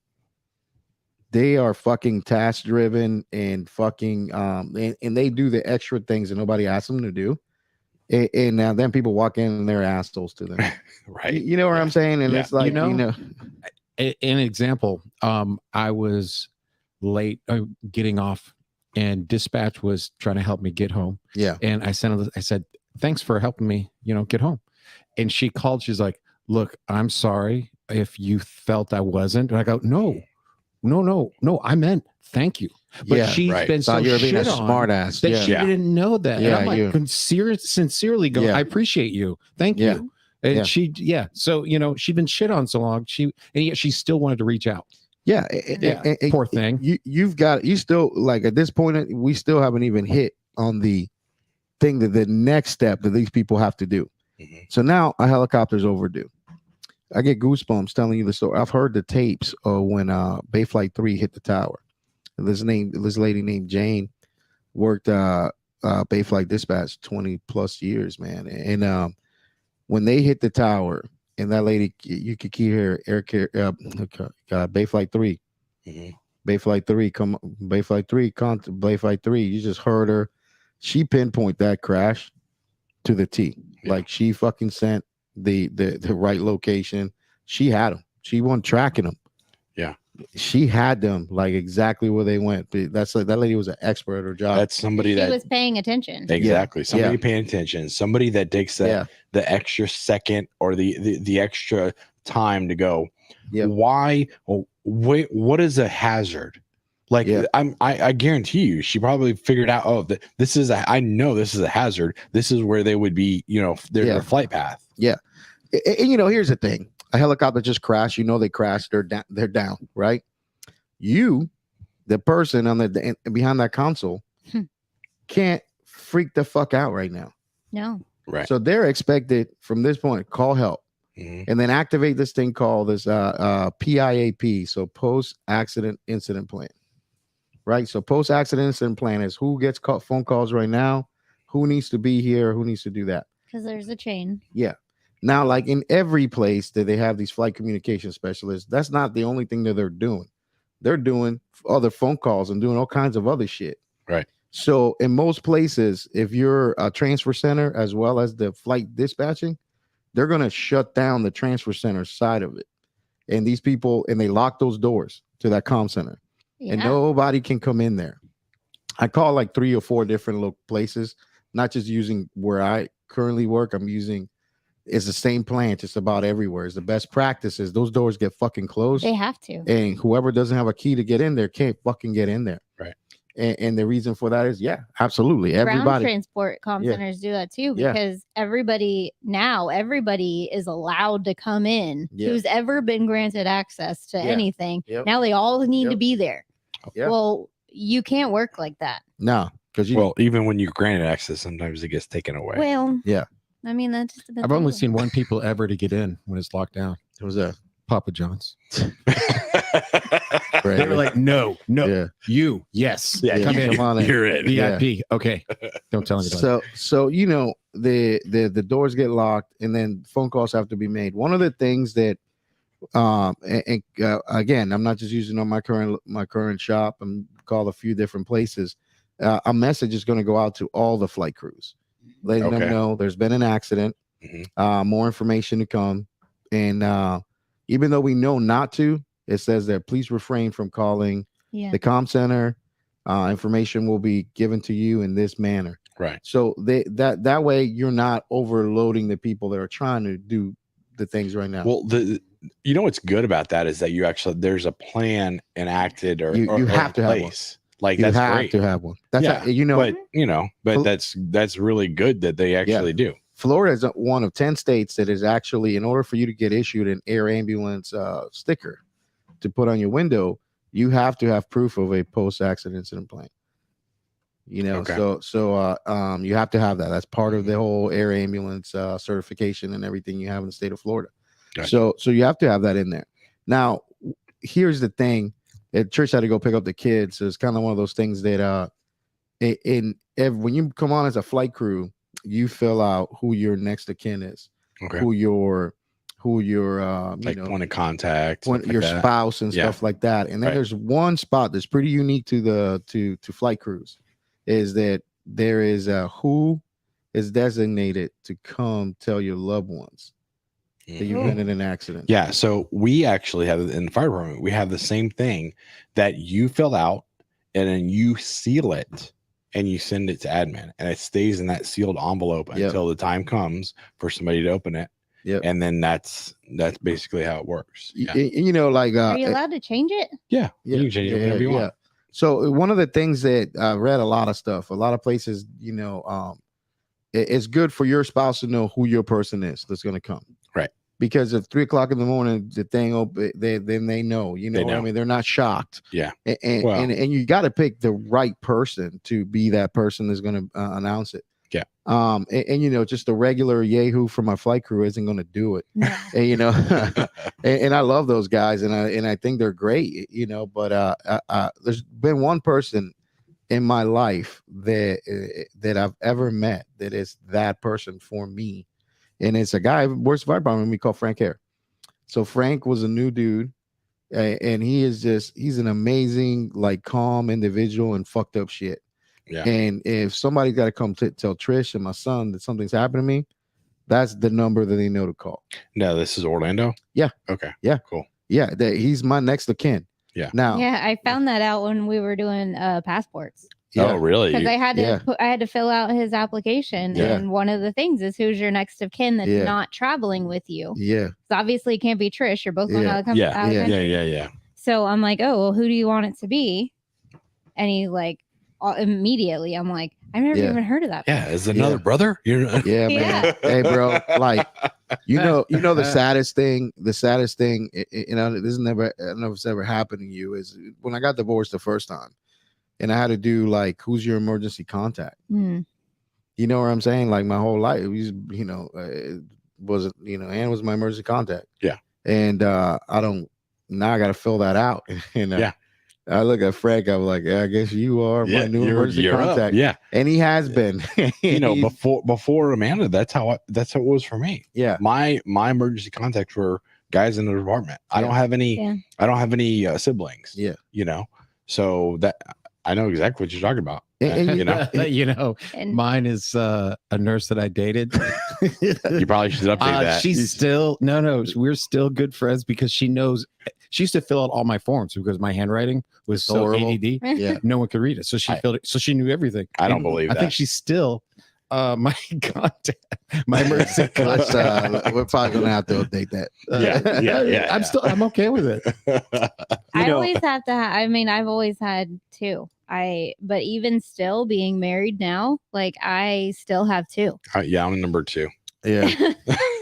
They are fucking task driven and fucking and they do the extra things that nobody asks them to do. And now then people walk in and they're assholes to them. Right. You know what I'm saying? And Yeah. it's like, You know, you know, An example, I was late getting off, and dispatch was trying to help me get home. Yeah. And I said, thanks for helping me, get home. And she called. She's like, look, I'm sorry if you felt I wasn't. And I go, no, I meant thank you. But Yeah, she's right. been so Thought you were being a shit on smart ass. that Yeah. she didn't know that. Yeah, and I'm like, sincerely going, Yeah. I appreciate you. Thank Yeah. you. And Yeah. So, she'd been shit on so long. And yet she still wanted to reach out. Yeah. Poor thing. You still, like, at this point, we still haven't even hit on the thing that the next step that these people have to do. Mhm. So now a helicopter's overdue. I get goosebumps telling you the story. I've heard the tapes of when Bayflight 3 hit the tower. This lady named Jane worked Bayflight dispatch 20 plus years, man. And when they hit the tower, and that lady, you could hear Bayflight 3. Mhm. Bayflight 3, you just heard her. She pinpointed that crash to the T. Yeah. Like, she fucking sent the right location. She had them. She wasn't tracking them. Yeah. She had them like exactly where they went. That lady was an expert at her job. That's somebody She that was paying attention. exactly somebody Yeah. paying attention. Somebody that takes the extra second or the extra time to go. Yeah. Why? Wait, what is a hazard? Like, Yeah. I guarantee you, she probably figured out. Oh, I know this is a hazard. This is where they would be. Their flight path. And here's the thing: a helicopter just crashed. They crashed. They're down. Right? You, the person on the behind that console, can't freak the fuck out right now. No. Right. So they're expected from this point call help. Mhm. And then activate this thing called this PIAP, so post-accident incident plan, right? So post-accident incident plan is who gets phone calls right now, who needs to be here, who needs to do that. Because there's a chain. Yeah. Now, like in every place that they have these flight communication specialists, that's not the only thing that they're doing. They're doing other phone calls and doing all kinds of other shit. Right. So in most places, if you're a transfer center as well as the flight dispatching, they're going to shut down the transfer center side of it. And these people, and they lock those doors to that comm center. Yeah. And nobody can come in there. I call like 3 or 4 different places, not just using where I currently work. It's the same plan just about everywhere. It's the best practices. Those doors get fucking closed. They have to. And whoever doesn't have a key to get in there can't fucking get in there. Right. And the reason for that is, absolutely. Ground Everybody. transport comm centers do that too, because everybody is allowed to come in who's ever been granted access to anything. Yep. Now they all need to be there. Yep. Well, you can't work like that. No, because even when you're granted access, sometimes it gets taken away. Well, yeah. I mean, that just depends. I've only seen one people ever to get in when it's locked down. It was a Papa John's. Right. They were like, no, Yeah. you, yes, Yeah, come in. Come on in. You're in. VIP. Okay, don't tell anybody. So the doors get locked, and then phone calls have to be made. One of the things that again, I'm not just using on my current shop. I'm called a few different places. A message is going to go out to all the flight crews, letting them know there's been an accident. Mhm. More information to come, and even though we know not to, it says that please refrain from calling the comm center. Information will be given to you in this manner. Right. So that way you're not overloading the people that are trying to do the things right now. Well, what's good about that is that there's a plan enacted or You have to have one. Like, you that's have great. to have one. That's but that's really good that they actually do. Florida is one of 10 states that is actually, in order for you to get issued an air ambulance sticker to put on your window, you have to have proof of a post-accident incident plan. So you have to have that. That's part of the whole air ambulance certification and everything you have in the state of Florida. Gotcha. So you have to have that in there. Now, here's the thing. Trish had to go pick up the kids. So it's kind of one of those things that when you come on as a flight crew, you fill out who your next of kin is, who your point of contact, your spouse and stuff like that. And then there's one spot that's pretty unique to flight crews, is that there is who is designated to come tell your loved ones that you've been in an accident. Yeah. So we actually have in the fire department, we have the same thing that you fill out and then you seal it and you send it to admin and it stays in that sealed envelope until the time comes for somebody to open it. Yep. And then that's basically how it works. Yeah. You know, like Are you allowed to change it? Yeah. You can change it whenever you want. So one of the things that I read a lot of stuff, a lot of places, you know, it's good for your spouse to know who your person is that's going to come. Right. Because if 3 o'clock in the morning, the thing open, then they know, you know, what I mean, they're not shocked. Yeah. And you got to pick the right person to be that person that's going to announce it. Yeah. And you know, just a regular Yahoo from my flight crew isn't going to do it. And, you know, and I love those guys and I think they're great, you know, but there's been one person in my life that I've ever met that is that person for me. And it's a guy, works fire department, we call Frank Hare. So Frank was a new dude and he's an amazing, like calm individual and fucked up shit. Yeah. And if somebody's got to come tell Trish and my son that something's happened to me, that's the number that they know to call. No, this is Orlando. Yeah. Okay. Yeah. Cool. Yeah. He's my next of kin. Yeah. Now. Yeah, I found that out when we were doing passports. Yeah. Oh, really? Because I had to fill out his application, and one of the things is who's your next of kin that's not traveling with you. Yeah. So obviously it can't be Trish. You're both going out of the country. Yeah. So I'm like, oh well, who do you want it to be? And he like immediately, I'm like, I've never even heard of that. Yeah, is another brother? You're man. Hey, bro, like you know the saddest thing, you know, this is never, I don't know if it's ever happened to you, is when I got divorced the first time and I had to do like, who's your emergency contact? You know what I'm saying? Like my whole life, you know, Ann was my emergency contact. Yeah. And now I got to fill that out. And I look at Frank, I was like, I guess you are my new emergency contact. Up. Yeah. And he has been. You know, before Amanda, that's how it was for me. Yeah. My emergency contacts were guys in the department. I don't have any siblings. Yeah. You know, so that I know exactly what you're talking about. You know, mine is a nurse that I dated. You probably should update that. She's still we're still good friends because she knows. She used to fill out all my forms because my handwriting was so horrible. ADD. Yeah, no one could read it. So she filled it. So she knew everything. I don't believe that. I think she's still my contact, my emergency contact. We're probably gonna have to update that. Yeah. I'm okay with it. I always have to. I've always had two. But even still being married now, like I still have two. I'm number 2. Yeah.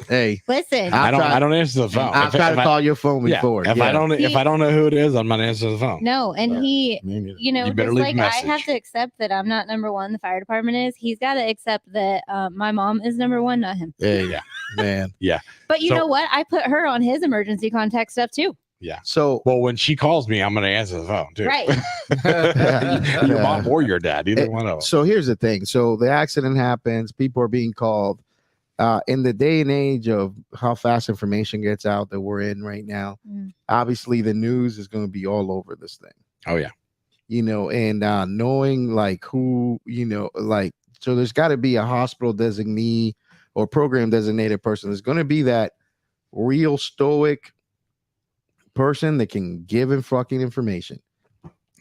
Hey, listen. I don't answer the phone. I've tried to call your phone before. If I don't know who it is, I'm not answering the phone. No, and he, you know, just like I have to accept that I'm not number 1. The fire department is. He's got to accept that my mom is number 1, not him. Yeah, man. Yeah. But you know what? I put her on his emergency contact stuff too. Yeah. So, well, when she calls me, I'm going to answer the phone too. Right. Your mom or your dad, either one of them. So here's the thing. So the accident happens. People are being called. In the day and age of how fast information gets out that we're in right now, obviously the news is going to be all over this thing. Oh yeah. You know, and knowing like who, you know, like, so there's got to be a hospital designee or program designated person. There's going to be that real stoic person that can give fucking information.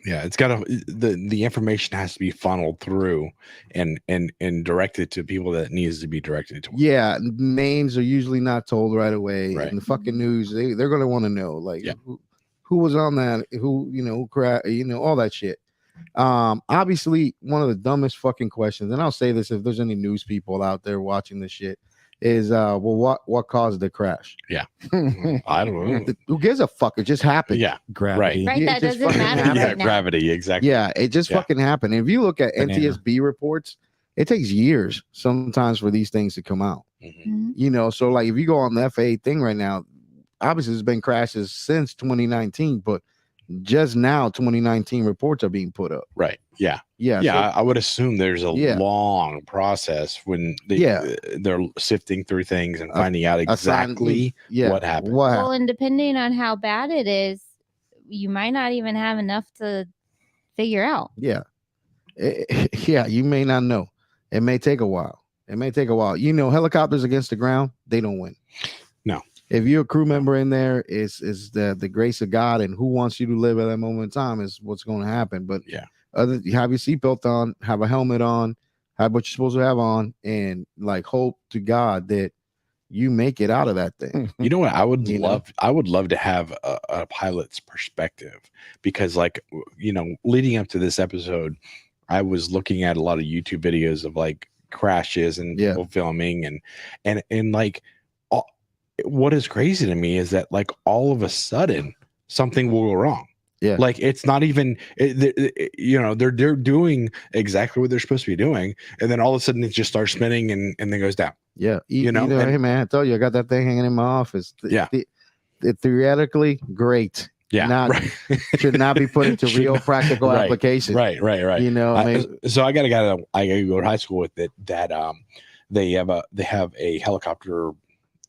Yeah, it's got to the information has to be funneled through and directed to people that needs to be directed to. Yeah, names are usually not told right away. Right. And the fucking news, they're gonna want to know like who was on that, who all that shit. Obviously, one of the dumbest fucking questions, and I'll say this if there's any news people out there watching this shit, is what caused the crash? Yeah. I don't know. Who gives a fuck? It just happened. Yeah. Gravity. Right. That doesn't matter. Yeah, gravity, exactly. Yeah, it just fucking happened. And if you look at NTSB reports, it takes years sometimes for these things to come out. You know, so like if you go on the FAA thing right now, obviously there's been crashes since 2019, but just now 2019 reports are being put up. Right. Yeah. Yeah. So, I would assume there's a long process when they're sifting through things and finding out exactly what happened. Well, and depending on how bad it is, you might not even have enough to figure out. Yeah. You may not know. It may take a while. You know, helicopters against the ground, they don't win. No. if you're a crew member in there, is the grace of God, and who wants you to live at that moment in time is what's going to happen. But Yeah. you have your seatbelt on, have a helmet on, have what you're supposed to have on, and like hope to God that you make it out of that thing. You know what? I would You know? love. I would love to have a pilot's perspective, because, like, leading up to this episode, I was looking at a lot of YouTube videos of like crashes and Yeah. people filming, and like, what is crazy to me is that, like, all of a sudden something will go wrong. Yeah. Like, it's not even, they're doing exactly what they're supposed to be doing, and then all of a sudden it just starts spinning and then goes down. Yeah. And- hey man, I told you I got that thing hanging in my office. Yeah. Theoretically, great. Yeah. Should not be put into Should real not- practical right, application. Right. You know, I mean, So I got a guy that I go to high school with that they have a helicopter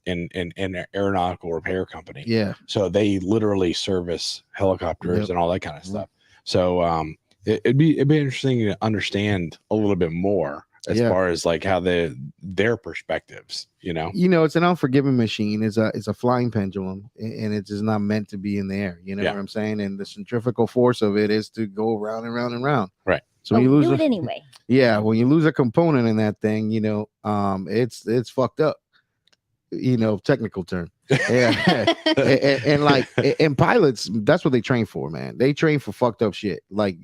in an aeronautical repair company. yeah. So they literally service helicopters Yep. and all that kind of stuff. So it'd be interesting to understand a little bit more as Yeah. far as like how their perspectives, It's an unforgiving machine. It's a flying pendulum, and it's just not meant to be in the air. You know Yeah. what I'm saying? And the centrifugal force of it is to go round and round and round. Right. So But when you we lose do it anyway. when you lose a component in that thing, it's fucked up. Technical term. Yeah. and pilots, that's what they train for, man. They train for fucked up shit. Like,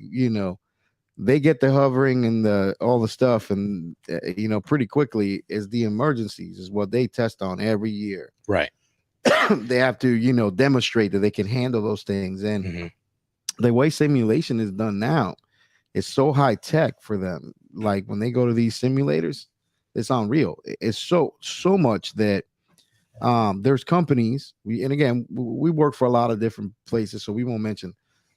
they get the hovering and all the stuff, and pretty quickly is the emergencies is what they test on every year. Right. They have to, demonstrate that they can handle those things. And Mhm. the way simulation is done now, it's so high tech for them. Like when they go to these simulators, it's unreal. It's so much that there's companies, we work for a lot of different places, so we won't mention.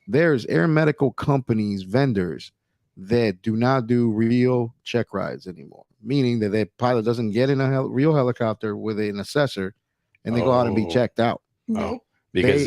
There's air medical companies, vendors that do not do real check rides anymore, meaning that the pilot doesn't get in a real helicopter with an assessor and they go out and be Oh. checked out. Oh, because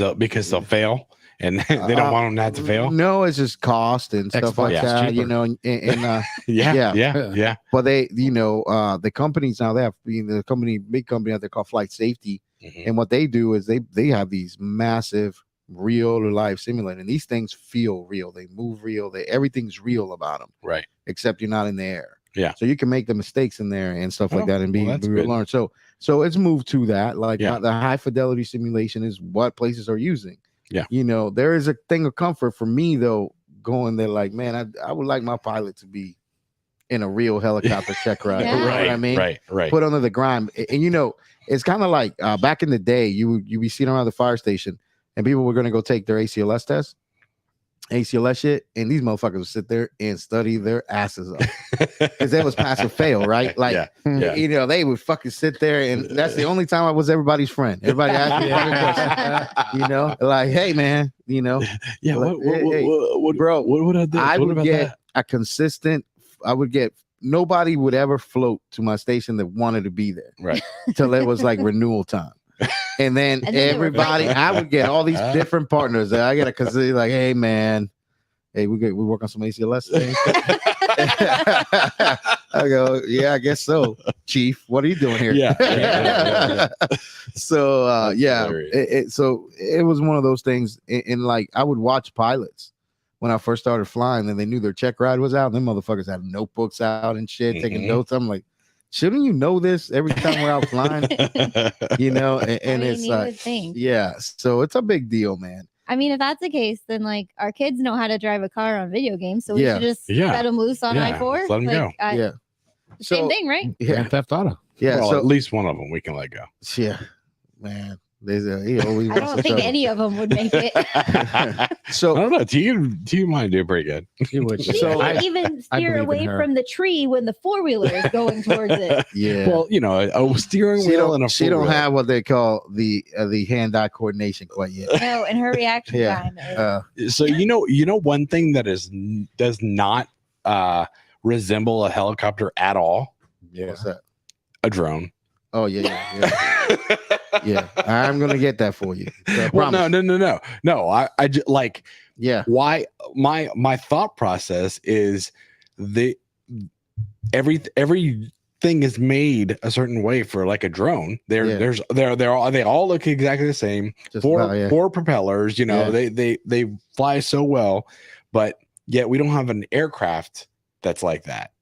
they'll fail, and they don't want them to have to fail. No, it's just cost and stuff like Xbox is that, cheaper. Yeah. but they, the companies now, they have big company out there called Flight Safety. Mhm. And what they do is they have these massive real life simulator, and these things feel real. They move real. Everything's real about them, Right. except you're not in the air. Yeah. So you can make the mistakes in there and stuff like Oh, that, and well, that's good. learn. So it's moved to that. Like Yeah. the high fidelity simulation is what places are using. Yeah. There is a thing of comfort for me though, going there like, man, I would like my pilot to be in a real helicopter check ride. Yeah. You know what Right. I mean? Right. Put under the grind. And it's kind of like back in the day, you be sitting around the fire station and people were gonna go take their ACLS test, ACLS shit, and these motherfuckers would sit there and study their asses off. Because that was pass or fail, right? Like, Yeah. they would fucking sit there, and that's the only time I was everybody's friend. Everybody asked me a fucking question, like, hey, man, Yeah. like, What, bro, what would I do? I What would about get that? a consistent. Nobody would ever float to my station that wanted to be there, Right. till it was like renewal time. And then, And then they were everybody, fighting. I would get all these different partners. I got to consider, like, hey, man, we work on some ACLS things. I go, yeah, I guess so, Chief. What are you doing here? Yeah. So That's hilarious. so it was one of those things, and like I would watch pilots when I first started flying, and they knew their check ride was out, and them motherfuckers had notebooks out and shit, taking Mhm. notes. I'm like, shouldn't you know this every time we're out flying? And it's you like, would think. yeah, so it's a big deal, man. I mean, if that's the case, then like our kids know how to drive a car on video games, so we Yeah. should just Yeah. let them loose on Yeah, I-4. let's let 'em go. Yeah. Same So- thing, right? Yeah, Grand Theft Auto. yeah. Well, So at least one of them we can let go. yeah, man. There's he always I wants don't to think trouble. any of them would make it. I So don't know. You might do pretty good. You would. She So- can't even I steer believe in away her. from the tree when the four-wheeler is going towards it. yeah. Well, a steering she wheel and a she don't four-wheel. have what they call the hand-eye coordination quite yet. No, and her reaction Yeah. time is So one thing that does not resemble a helicopter at all, What's that? a drone. Oh yeah. I'm gonna get that for you. So I Well, promise. no. I just like Yeah, why my thought process is every thing is made a certain way for like a drone. Yeah. They all look exactly the same. Just Four about, yeah. four propellers, you know, Yeah. they fly so well, but yet we don't have an aircraft that's like that.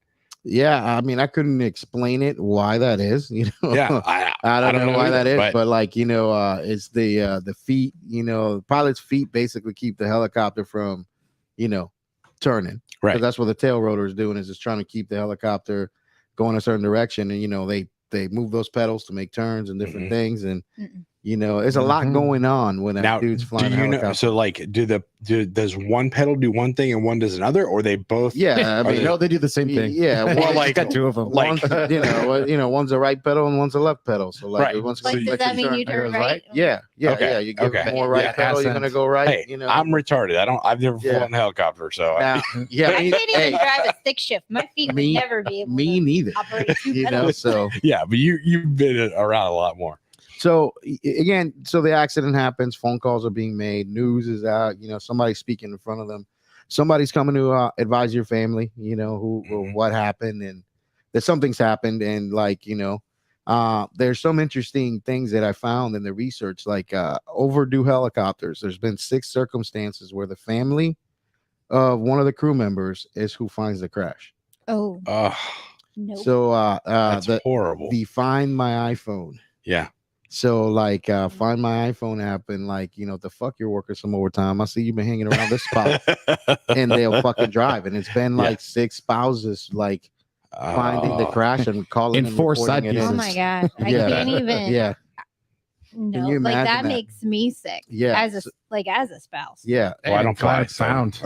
Yeah, I mean, I couldn't explain it why that is. You know, Yeah, I don't know why either, that is, but like, you know, it's the feet. You know, the pilot's feet basically keep the helicopter from, you know, turning. Right. Because that's what the tail rotor is doing, is just trying to keep the helicopter going a certain direction, and you know, they move those pedals to make turns and different things, and you know, there's a lot going on when that dude's flying a do you helicopter. know? So like, does one pedal do one thing and one does another, or they both? Yeah, I mean, No, they do the same thing. yeah, Well, well, like got two of them. like- one's, you know, one's a right pedal and one's a left pedal. So like, Right. one's So Like, you- does that mean you turn right? Yeah, Okay, yeah. You give okay. it more right Yeah, pedal, you're ascent. gonna go right. Hey, You know, I'm retarded. I've never Yeah. flown a helicopter, so now, yeah, I me, can't even hey, drive a stick shift. My feet would Me- never be able me to neither. operate two You know, pedals. so yeah. But you've been around a lot more. again, so the accident happens. Phone calls are being made. News is out. You know, somebody's speaking in front of them. Somebody's coming to advise your family. You know what happened, and that something's happened, and like, you know, there's some interesting things that I found in the research, like overdue helicopters. There's been 6 circumstances where the family of one of the crew members is who finds the crash. Oh, Oh, no. So that's the horrible. Find My iPhone. Yeah. So like Find My iPhone app, and like, you know, the fuck, you're working some overtime. I see you've been hanging around this spot, and they'll fucking drive. And it's been like 6 spouses like finding the crash and calling In and 4 reporting side it in. Oh pieces. my god, I Yeah. can't even. Yeah, No, you like imagine that that? makes me sick. Yeah. as a spouse. yeah, Well, I don't fly, glad so- found.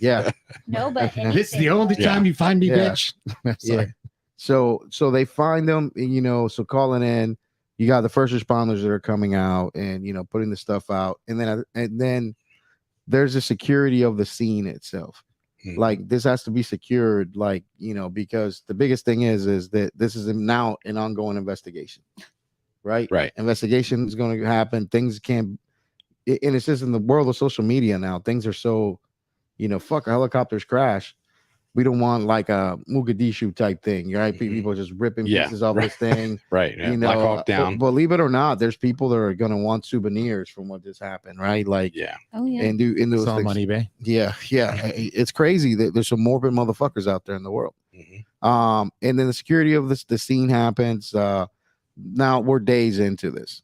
yeah, No, but This is the anything only else. Yeah. time you find me, Yeah. bitch. yeah. So they find them, and, you know, so calling in, you got the first responders that are coming out and, you know, putting the stuff out, and then there's the security of the scene itself. Like, this has to be secured, like, you know, because the biggest thing is that this is now an ongoing investigation, right? Right. Investigation is going to happen. Things can't, and it's just in the world of social media now. Things are so, you know, fuck, a helicopter's crash. We don't want like a Mogadishu type thing, right? People just ripping Yeah, pieces off right. this thing. Right. Yeah. You know, Black Hawk Down. believe it or not, there's people that are gonna want souvenirs from what just happened, right? Like, Yeah. Oh yeah. and do in those Saw them on things. eBay. Yeah, it's crazy that there's some morbid motherfuckers out there in the world. Mhm. And then the security of the scene happens. Now we're days into this.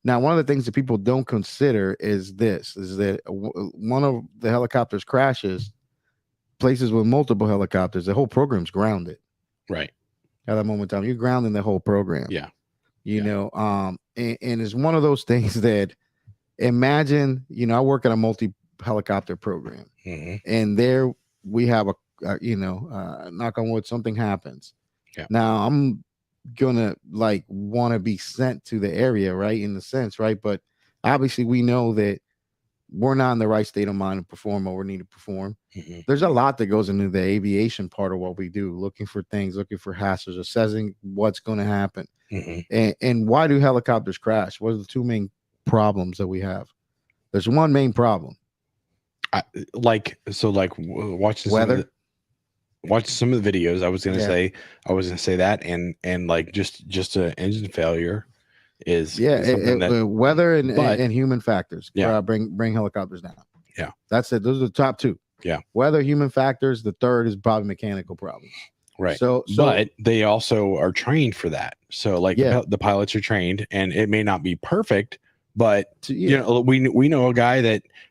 Now, one of the things that people don't consider is that one of the helicopters crashes. Places with multiple helicopters, the whole program's grounded. Right. At that moment in time, you're grounding the whole program. Yeah. You know, and it's one of those things that, imagine, you know, I work at a multi-helicopter program, and there we have a knock on wood, something happens. Yeah. Now I'm gonna like want to be sent to the area, right? In the sense, right? But obviously we know that we're not in the right state of mind to perform what we need to perform. There's a lot that goes into the aviation part of what we do, looking for things, looking for hazards, assessing what's going to happen. And why do helicopters crash? What are the 2 main problems that we have? There's one main problem. Watch Weather. Watch some of the videos. I was gonna say that, and like just an engine failure is something that, weather and human factors. Yeah. Bring helicopters down. Yeah. That's it. Those are the top 2. Yeah. Weather, human factors. The third is probably mechanical problems. right. So But they also are trained for that. So like the pilots are trained, and it may not be perfect, but you know, we know a guy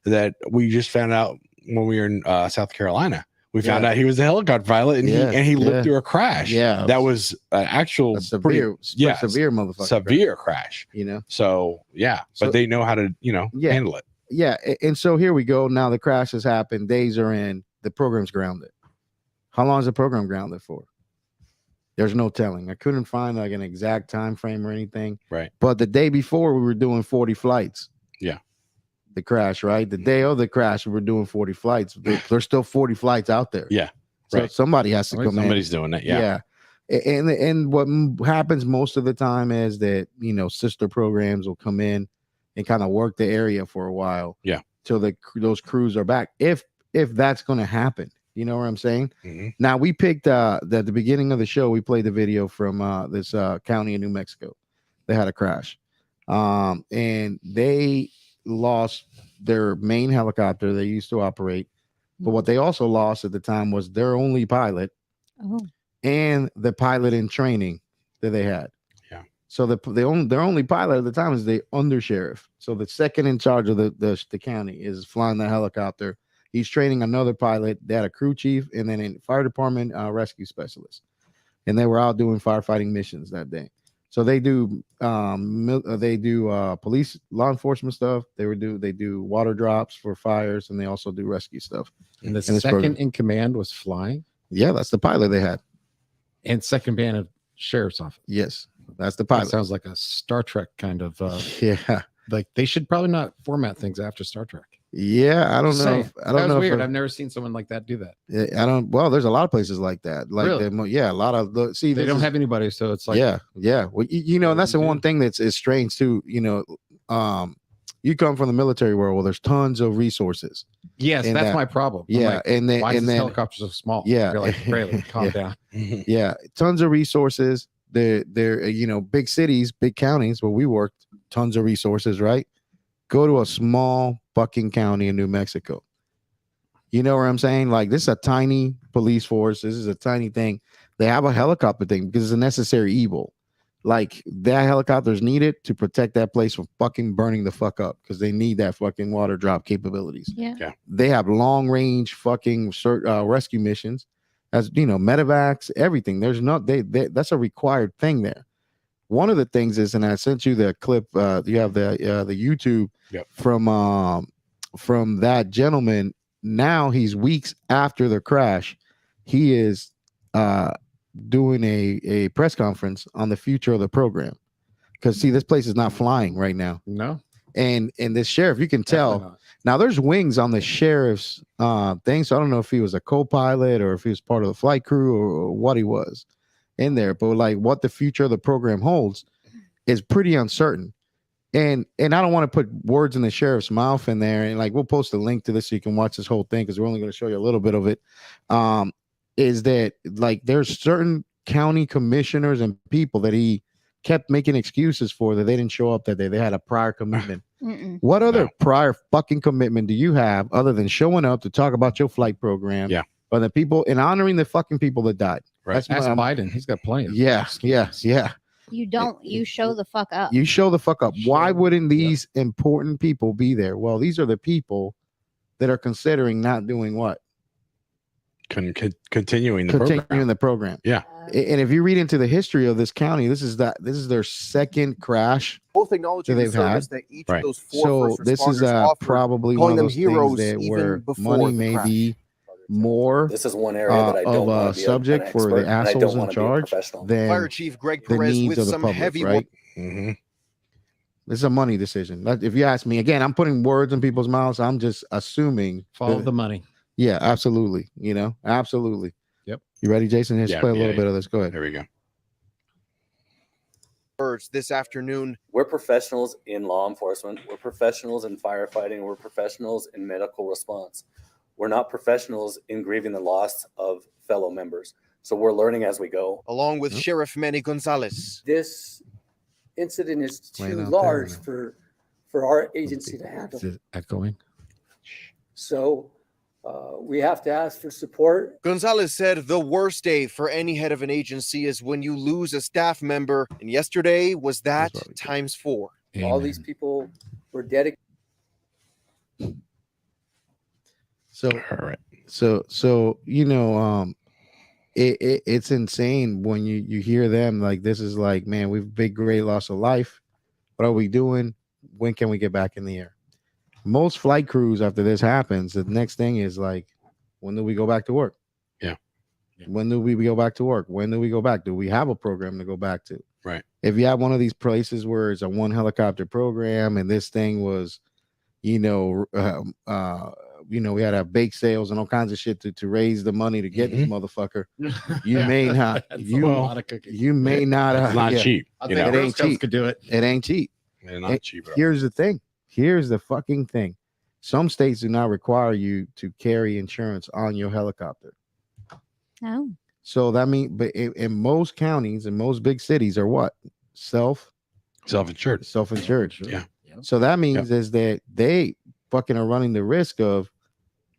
that we just found out when we were in South Carolina. We found out he was a helicopter pilot, and he lived through a crash. Yeah. That was an actual severe motherfucker. severe crash. You know. So yeah, So- but they know how to handle it. Yeah, and so here we go. Now the crash has happened. Days are in. The program's grounded. How long is the program grounded for? There's no telling. I couldn't find like an exact time frame or anything. Right. But the day before, we were doing 40 flights. Yeah. The crash, right? The day of the crash, we were doing 40 flights. There's still 40 flights out there. Yeah. So Right. somebody has to come in. Somebody's doing it. Yeah. And what happens most of the time is that, you know, sister programs will come in and kind of work the area for a while. Yeah. Till those crews are back. If that's going to happen, You know what I'm saying? Mhm. Now we picked at the beginning of the show, we played the video from this county in New Mexico. They had a crash. And they lost their main helicopter they used to operate. But what they also lost at the time was their only pilot Oh, and the pilot in training that they had. Yeah. So their only pilot at the time is the undersheriff. So the second in charge of the county is flying the helicopter. He's training another pilot. They had a crew chief and then a fire department rescue specialist. And they were out doing firefighting missions that day. So they do police law enforcement stuff. They do water drops for fires, and they also do rescue stuff. And the this second program. in command was flying, Yeah, that's the pilot they had. and second band of sheriff's office. Yes, that's the That pilot. sounds like a Star Trek kind of. Yeah, Like they should probably not format things after Star Trek. yeah. I don't Just know. saying. If, I don't That was know. weird. If, I've never seen someone like that do that. I don't. Well, there's a lot of places like that. Like Really? yeah, a lot of see. They this don't is- have anybody, so it's like yeah. Well, you know, and that's the one thing that's is strange too. You know, you come from the military world. Well, there's tons of resources. yes, And that's that- my problem. I'm Yeah, like, and then why is and this then helicopter so small? Yeah. You're like, Braylon, calm Yeah. down. yeah, tons of resources. They're you know, big cities, big counties where we worked, tons of resources, right? Go to a small fucking county in New Mexico. You know what I'm saying? Like this is a tiny police force. This is a tiny thing. They have a helicopter thing because it's a necessary evil. Like that helicopter is needed to protect that place from fucking burning the fuck up because they need that fucking water drop capabilities. yeah. They have long range fucking rescue missions, as you know, medevacs, everything. There's no that's a required thing there. One of the things is, and I sent you the clip. You have the YouTube Yep. from that gentleman. Now he's weeks after the crash. He is doing a press conference on the future of the program because see, this place is not flying right now, No, and this sheriff, you can tell. definitely not. Now there's wings on the sheriff's thing, so I don't know if he was a co-pilot or if he was part of the flight crew or what he was in there. But like what the future of the program holds is pretty uncertain. And I don't want to put words in the sheriff's mouth in there. And like we'll post a link to this so you can watch this whole thing because we're only going to show you a little bit of it. Is that like there's certain county commissioners and people that he kept making excuses for that they didn't show up that day. They had a prior commitment. Mm-mm. What other No. prior fucking commitment do you have other than showing up to talk about your flight program? Yeah. But the people and honoring the fucking people that died. Right. That's Ask my, Biden. He's got plenty. Of yeah. You show the fuck up. You show the fuck up. Why Show- wouldn't these important people be there? Well, these are the people that are considering not doing what? Continuing the Continuing program. the program. Yeah. And if you read into the history of this county, this is their second crash. Both acknowledging that the they've had. service that each Right. of those four So first this is responders offered, probably calling one of them those heroes things that even where before money the may crash. be more This is one area that I don't of want a to be subject an for expert, the and I assholes don't in want to be a charge professional. than Fire Chief Greg the Perez needs with of the some public, heavy right? Mhm. It's a money decision. If you ask me, again, I'm putting words in people's mouths. I'm just assuming. Follow that- the money. Yeah, absolutely. You know, absolutely. Yep. You ready, Jason? Let's Yeah, play a little yeah, bit of this. Go ahead. There we go. words this afternoon. We're professionals in law enforcement. We're professionals in firefighting. We're professionals in medical response. We're not professionals in grieving the loss of fellow members. So we're learning as we go. Along with Sheriff Manny Gonzalez. This incident is Laying too out large there. for our agency to handle. Is it echoing? So we have to ask for support. Gonzalez said the worst day for any head of an agency is when you lose a staff member. And yesterday was that That's what we do. times 4. All these Amen. people were dedicated. So, All right. so you know, it's insane when you hear them like this is like, man, we've big great loss of life. What are we doing? When can we get back in the air? Most flight crews after this happens, the next thing is like, when do we go back to work? Yeah. When do we go back to work? When do we go back? Do we have a program to go back to? Right. If you have one of these places where it's a one helicopter program and this thing was, we had to bake sales and all kinds of shit to raise the money to get this motherfucker. You may not. That's a You lot of cookies. you may not. It's not yeah, cheap. I You think know, it Girl ain't Scouts cheap. could do it. It ain't cheap. they're not cheap at all. Here's the thing. Here's the fucking thing. some states do not require you to carry insurance on your helicopter. Oh, So that means, but in most counties, in most big cities, are what? Self-insured. Self-insured. Yeah. So that means is that they fucking are running the risk of,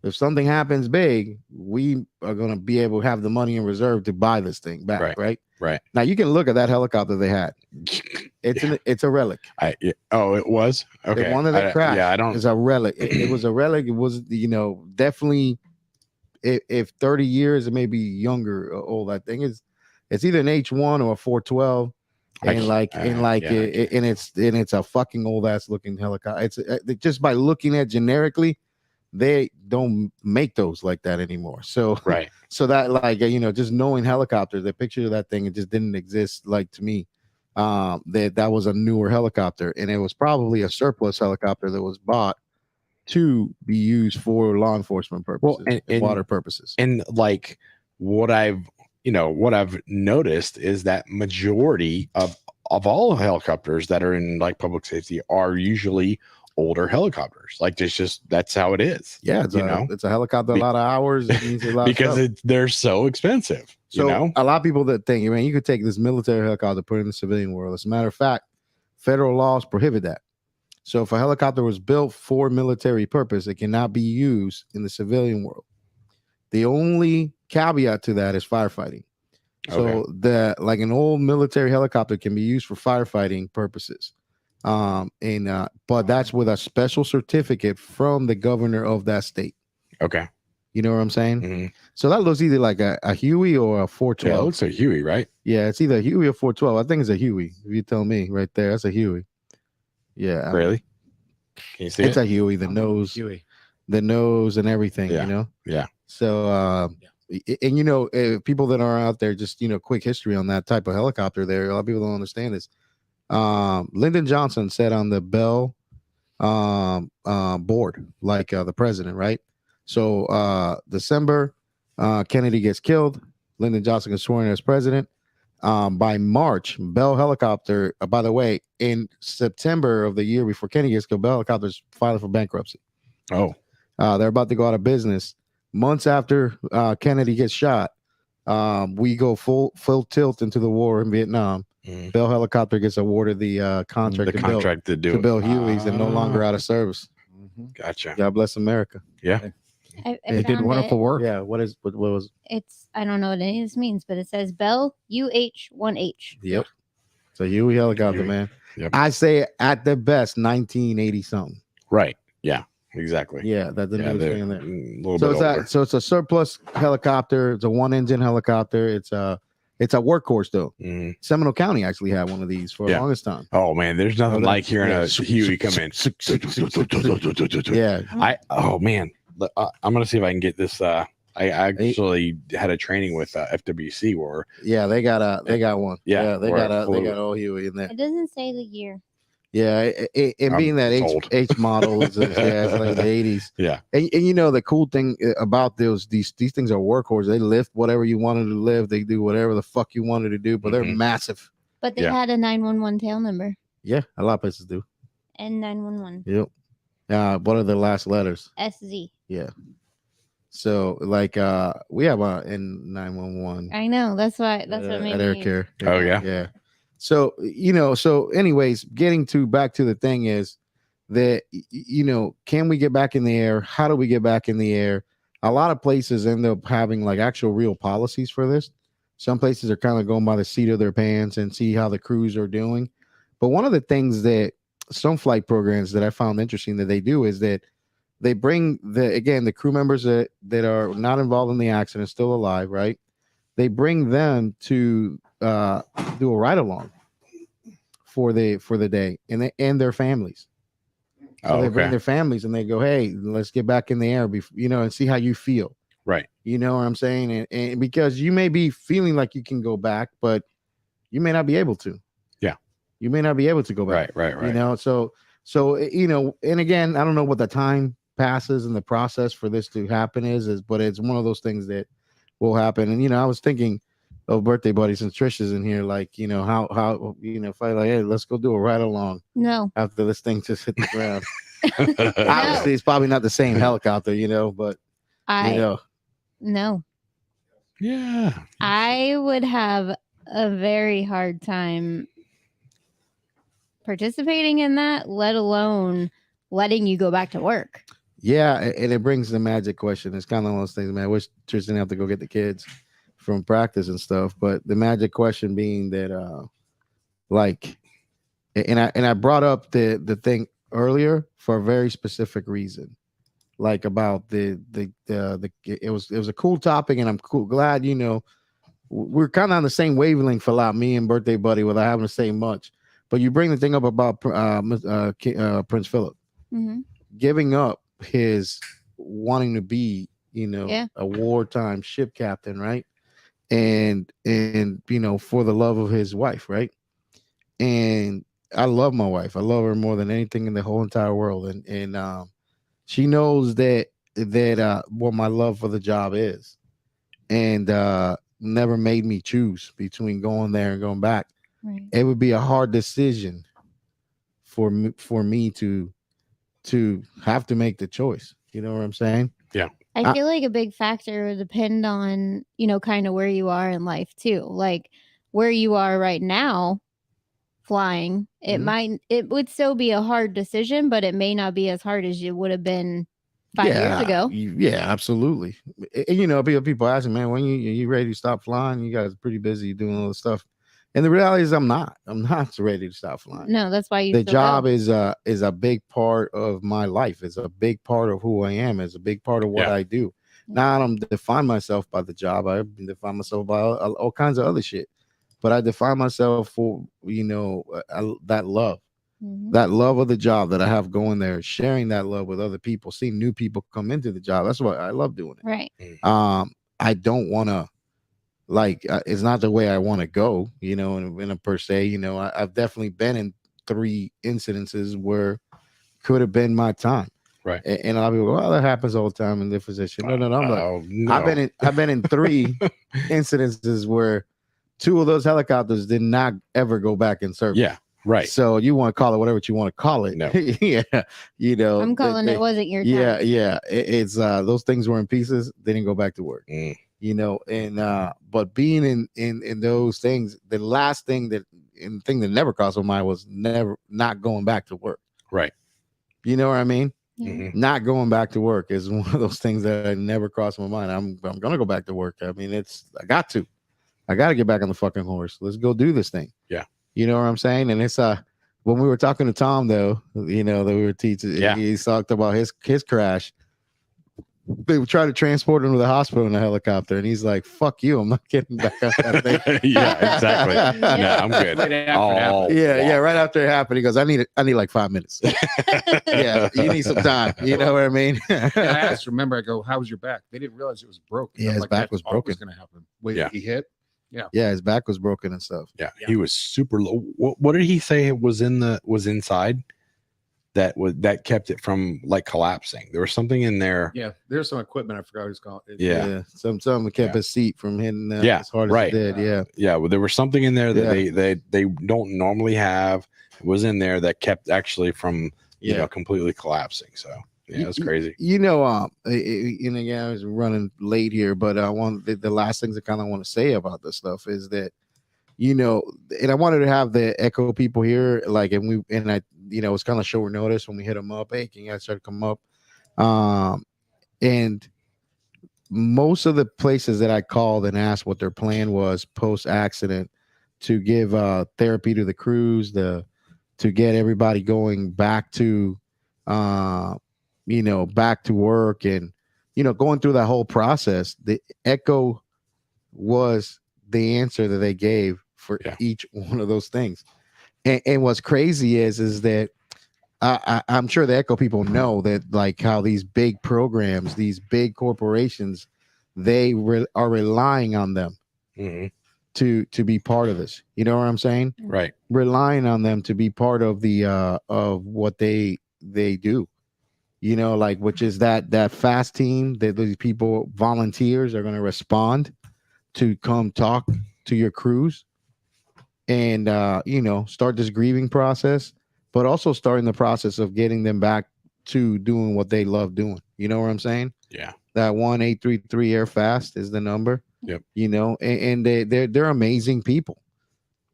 if something happens big, we are going to be able to have the money in reserve to buy this thing back, right? Right. Now you can look at that helicopter they had. It's a relic. It was okay. The one that crashed. Yeah, I don't. Is a relic. It was a relic. It was, definitely. If 30 years, it may be younger or old. I think it's either an H1 or a 412, and it's a fucking old ass looking helicopter. It's just by looking at generically, they don't make those like that anymore. So right. So that just knowing helicopters, the picture of that thing, it just didn't exist. Like to me, that was a newer helicopter, and it was probably a surplus helicopter that was bought to be used for law enforcement purposes, and water purposes. And like what I've noticed is that majority of all helicopters that are in like public safety are usually older helicopters. Like that's how it is. Yeah, it's a helicopter, a lot of hours. It means a lot because they're so expensive. So a lot of people that think, man, you could take this military helicopter, put it in the civilian world. As a matter of fact, federal laws prohibit that. So if a helicopter was built for military purpose, it cannot be used in the civilian world. The only caveat to that is firefighting. So like an old military helicopter can be used for firefighting purposes. But that's with a special certificate from the governor of that state. Okay. You know what I'm saying? Mm-hmm. So that looks either like a Huey or a 412. Yeah, it looks like Huey, right? Yeah, it's either a Huey or 412. I think it's a Huey. If you tell me right there, that's a Huey. Yeah. Really? Can you see it's a Huey, the nose and everything, Yeah. Yeah. So, and people that are out there, just, quick history on that type of helicopter there. A lot of people don't understand this. Lyndon Johnson sat on the Bell board, like the president, right? So, December, Kennedy gets killed. Lyndon Johnson gets sworn in as president. By March, Bell Helicopter, by the way, in September of the year before Kennedy gets killed, Bell Helicopter's filing for bankruptcy. Oh. They're about to go out of business. Months after Kennedy gets shot, we go full tilt into the war in Vietnam. Mm. Bell Helicopter gets awarded the contract to build Hueys and no longer out of service. Mm-hmm. Gotcha. God bless America. Yeah. I did wonderful work. Yeah. What was it's I don't know what any of this means, but it says Bell UH-1H. Yep. It's a Huey helicopter, man. Yep. I say at the best 1980 something. Right. Yeah. Exactly. Yeah, that's the new thing there. So it's a surplus helicopter. It's a one engine helicopter. It's a workhorse though. Mm. Seminole County actually had one of these for the longest time. Oh man, there's nothing like hearing a Huey come in. Yeah. I'm gonna see if I can get this. I actually had a training with FWC where. Yeah, they got one. Yeah, they got all Huey in there. It doesn't say the year. Yeah, it being that H model is it's like the 80s. Yeah, and the cool thing about these things are workhorses. They lift whatever you wanted to lift. They do whatever the fuck you wanted to do, but they're massive. But they had a 911 tail number. Yeah, a lot of places do. And 911. Yep. What are the last letters? SZ. Yeah. So like we have in 911. I know. That's what made at Air Care. Oh yeah. Yeah. So, so anyways, back to the thing is that, can we get back in the air? How do we get back in the air? A lot of places end up having like actual real policies for this. Some places are kind of going by the seat of their pants and see how the crews are doing. But one of the things that some flight programs that I found interesting that they do is that they bring the crew members that are not involved in the accident, still alive, right? They bring them to do a ride along for the day and their families. So they bring their families and they go, hey, let's get back in the air, and see how you feel. Right. You know what I'm saying? And because you may be feeling like you can go back, but you may not be able to. Yeah. You may not be able to go back. Right. So and again, I don't know what the time passes and the process for this to happen but it's one of those things that will happen. And I was thinking of birthday buddy, since Trish is in here, like how if I like, hey, let's go do a ride along. No. After this thing just hit the ground. Obviously, it's probably not the same helicopter, but No. Yeah. I would have a very hard time participating in that, let alone letting you go back to work. Yeah, and it brings the magic question. It's kind of one of those things, man. I wish Tristan have to go get the kids from practice and stuff, but the magic question being that, like, and I brought up the thing earlier for a very specific reason, like about the it was a cool topic, and I'm glad we're kind of on the same wavelength for a lot. Me and Birthday Buddy, without having to say much, but you bring the thing up about Prince Philip giving up his wanting to be, a wartime ship captain, right? And for the love of his wife, right? And I love my wife. I love her more than anything in the whole entire world. And she knows that what my love for the job is. And never made me choose between going there and going back. Right. It would be a hard decision for me to have to make the choice. You know what I'm saying? Yeah. I feel like a big factor would depend on, kind of where you are in life too. Like where you are right now flying, it would still be a hard decision, but it may not be as hard as it would have been 5 years ago. Yeah, absolutely. And, people asking, man, when you ready to stop flying? You guys are pretty busy doing all this stuff. And the reality is I'm not ready to stop flying. No, that's why the job is a big part of my life. It's a big part of who I am. It's a big part of what I do. Now I don't define myself by the job. I define myself by all kinds of other shit. But I define myself for, that love. That love of the job that I have going there, sharing that love with other people, seeing new people come into the job. That's what I love doing it. Right. I don't want to, it's not the way I want to go, in a per se. I've definitely been in 3 incidences where could have been my time. Right. And a lot of people go, well, that happens all the time in this position. No. I'm like, no. I've been in 3 incidences where 2 of those helicopters did not ever go back in service. Yeah. Right. So you want to call it whatever you want to call it. No. Yeah. I'm calling it wasn't your time. Yeah. It's those things were in pieces. They didn't go back to work. And but being in those things, the last thing the thing that never crossed my mind was never not going back to work. Right. You know what I mean? Yeah. Not going back to work is one of those things that never crossed my mind. I'm gonna go back to work. I mean, I got to get back on the fucking horse. Let's go do this thing. Yeah. You know what I'm saying? And it's when we were talking to Tom though, that we were teaching, he talked about his crash. They would try to transport him to the hospital in a helicopter, and he's like, "Fuck you! I'm not getting back on that thing." Yeah, exactly. Yeah, I'm good. Right after it happened. Yeah. Right after it happened, he goes, "I need like 5 minutes." Yeah, you need some time. You know what I mean? And I asked, remember, I go, "How was your back?" They didn't realize it was broken. Yeah, I'm his like, back that's was always broken. going to happen. Wait, Yeah. he hit. Yeah, his back was broken and stuff. Yeah, he was super low. What did he say was inside that kept it from collapsing? There was something in there. Yeah, there's some equipment. I forgot what it's called. Yeah. Some kept his seat from hitting as hard right. as it did. Yeah. Well, there was something in there that they don't normally have. It was in there that kept actually from completely collapsing. So yeah, it's crazy. And again, I was running late here, but the last things I kind of want to say about this stuff is that, and I wanted to have the Echo people here, and I it's kind of short notice when we hit them up. Hey, can you guys start to come up? And most of the places that I called and asked what their plan was post accident to give therapy to the crews, to get everybody going back to back to work, and going through that whole process, the Echo was the answer that they gave for each one of those things. And what's crazy is that I'm sure the Echo people know that, how these big programs, these big corporations, they are relying on them to be part of this. You know what I'm saying? Right. Relying on them to be part of the of what they do. Which is that fast team that these people, volunteers, are going to respond to come talk to your crews and start this grieving process, but also starting the process of getting them back to doing what they love doing. You know what I'm saying? Yeah. That 1-833 Air Fast is the number. Yep. You know, and they're amazing people.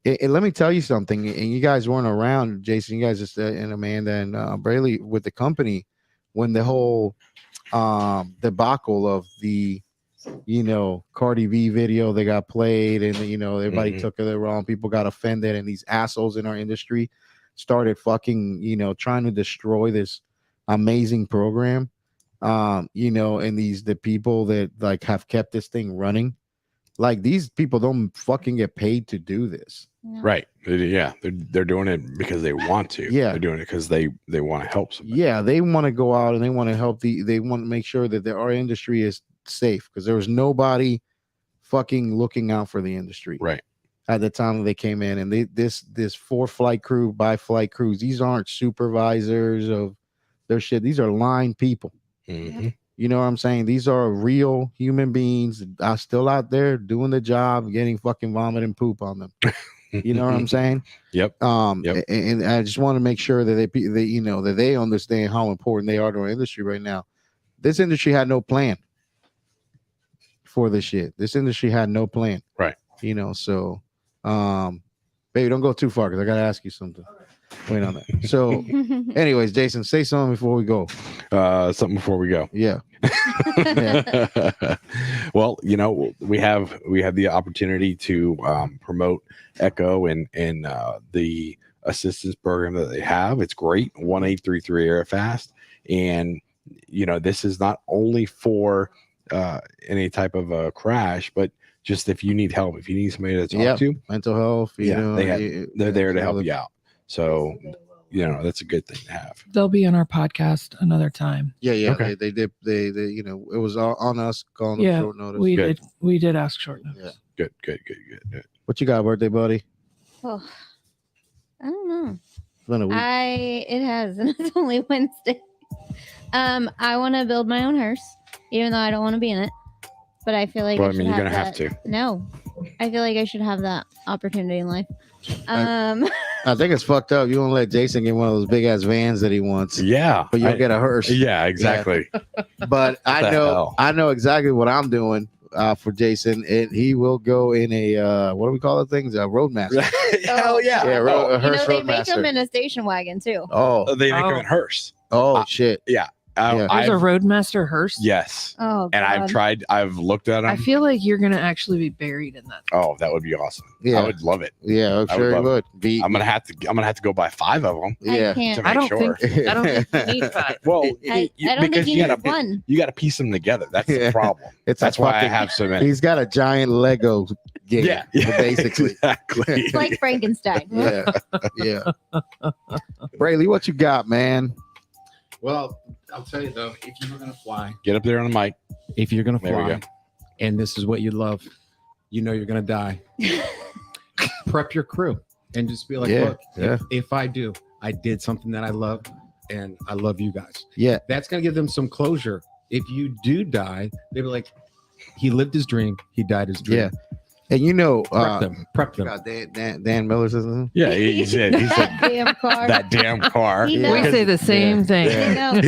And let me tell you something. And you guys weren't around, Jason. You guys just and Amanda and Braley with the company when the whole debacle of the Cardi B video they got played, and everybody took it wrong. People got offended, and these assholes in our industry started fucking trying to destroy this amazing program. And the people that like have kept this thing running, like these people don't fucking get paid to do this. Right. Yeah. They're doing it because they want to. Yeah. They're doing it because they want to help somebody. Yeah, they want to go out and they want to help they want to make sure that our industry is safe, because there was nobody fucking looking out for the industry right at the time that they came in. And this 4-flight crew, by flight crews, these aren't supervisors of their shit. These are line people. Mm-hmm. You know what I'm saying? These are real human beings are still out there doing the job, getting fucking vomit and poop on them. You know what I'm saying? Yep. And I just want to make sure that they that they understand how important they are to our industry right now. This industry had no plan for this shit. This industry had no plan. Right. So baby, don't go too far because I gotta ask you something. Wait on that. So anyways, Jason, say something before we go. Something before we go. Yeah. Well, we have the opportunity to promote Echo and the assistance program that they have. It's great. 1-833 Air Fast. And this is not only for any type of a crash, but just if you need help, if you need somebody to talk to, mental health, they're there to help you out. So, that's a good thing to have. They'll be on our podcast another time. Yeah. Okay. They did. They it was on us calling them short notice. We did ask short notice. Good. What you got, birthday buddy? Oh, I don't know. It's been a week. It has, and it's only Wednesday. I want to build my own hearse, even though I don't want to be in it. But I feel like Well, I should you're have gonna that. have to. No, I feel like I should have that opportunity in life. I think it's fucked up. You want to let Jason get one of those big ass vans that he wants. Yeah. But you'll get a hearse. Yeah, exactly. But I know exactly what I'm doing for Jason. And he will go in a what do we call the things? A Roadmaster. Hell yeah. A hearse they make them Roadmaster. in a station wagon too. Oh, They make them in hearse. oh shit. Yeah. There's a Roadmaster hearse. Yes. Oh, And God. I've looked at them. I feel like you're gonna actually be buried in that. Oh, that would be awesome. Yeah. I would love it. Yeah, I'm I sure would he love would. Be I'm gonna have to go buy 5 of them. yeah. I can't. To make I don't sure. think. I don't think you need 5. Well, I don't think because you you need gotta one. you gotta piece them together. That's Yeah. the problem. It's That's a why I fucking- have so many. He's got a giant Lego game. Yeah. Basically. Exactly. It's like Frankenstein. Yeah. Braley, what you got, man? Well, I'll tell you though, if you were gonna fly, Get up there on the mic. if you're gonna There we fly, go. and this is what you love, you're gonna die. Prep your crew and just be like, Yeah, look, yeah. if I do, I did something that I love, and I love you guys. Yeah. That's gonna give them some closure. If you do die, they'll be like, he lived his dream, he died his dream. Yeah. And Prep them. God, Dan Miller says something. Yeah, he said Damn car. that damn car. He We knows. say the same thing. I know.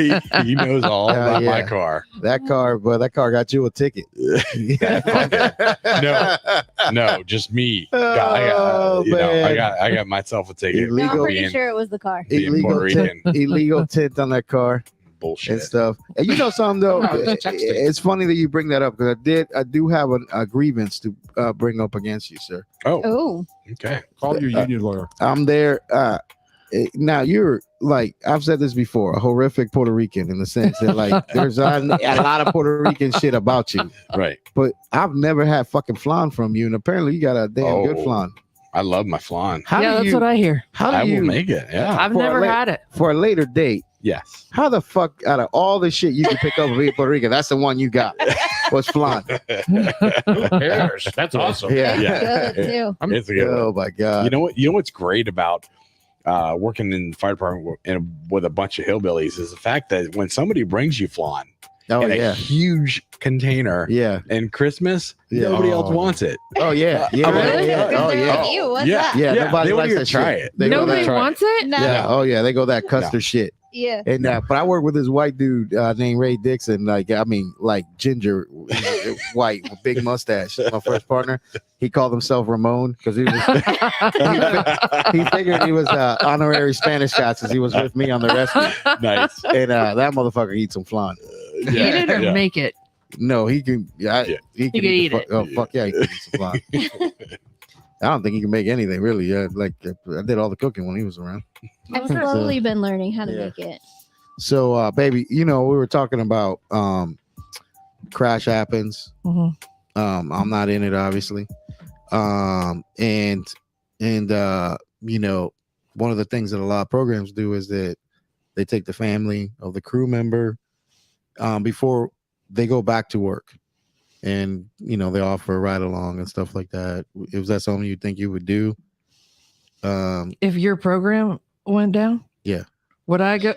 he knows all about my yeah. car. That car got you a ticket. No, just me. Oh, man. I got myself a ticket. No, I'm Illegal. pretty sure it was the car. Being Puerto Rican. Illegal tint on that car and Bullshit. stuff. And you know something though, No, it's texting. it's funny that you bring that up because I do have a grievance to bring up against you, sir. Oh, Oh, okay. Call your union lawyer. I'm there. Now you're like I've said this before, a horrific Puerto Rican in the sense that like there's a lot of Puerto Rican shit about you, Right. but I've never had fucking flan from you, and apparently you got a damn good Oh, flan. I love my flan. How Yeah, do that's you? what I hear. How do I will you? make it. Yeah. I've For a never late- had it. For a later date, Yes. how the fuck out of all the shit you can pick up in Puerto Rico, that's the one you got was flan. That's awesome. Yeah. Yeah. good too. It's a good one. Oh my god. You know what's great about working in the fire department with a bunch of hillbillies is the fact that when somebody brings you flan Oh in a yeah. huge container Yeah. and Christmas, Yeah. nobody else Oh. wants it. Oh yeah. Yeah. Really? Yeah. Oh yeah. Ew, what's Yeah. that? Yeah. Yeah, Nobody they won't likes even that try shit. it. They go Nobody that, wants it. No. yeah. Oh yeah. They go that custard shit. Yeah. And but I work with this white dude named Ray Dixon. Like ginger, white, with big mustache. My first partner, he called himself Ramon because he figured he was honorary Spanish guy since he was with me on the rescue. Nice. And that motherfucker eats some flan. Eat it or make it. No, he can. Yeah, he can eat it. Oh fuck yeah, he can eat some flan. I don't think he can make anything really. Yeah, like I did all the cooking when he was around. I've slowly been learning how to make it. So, baby, we were talking about crash happens. Mhm. I'm not in it, obviously. And one of the things that a lot of programs do is that they take the family of the crew member before they go back to work. And they offer a ride along and stuff like that. Is that something you think you would do? If your program went down, Yeah. would I go?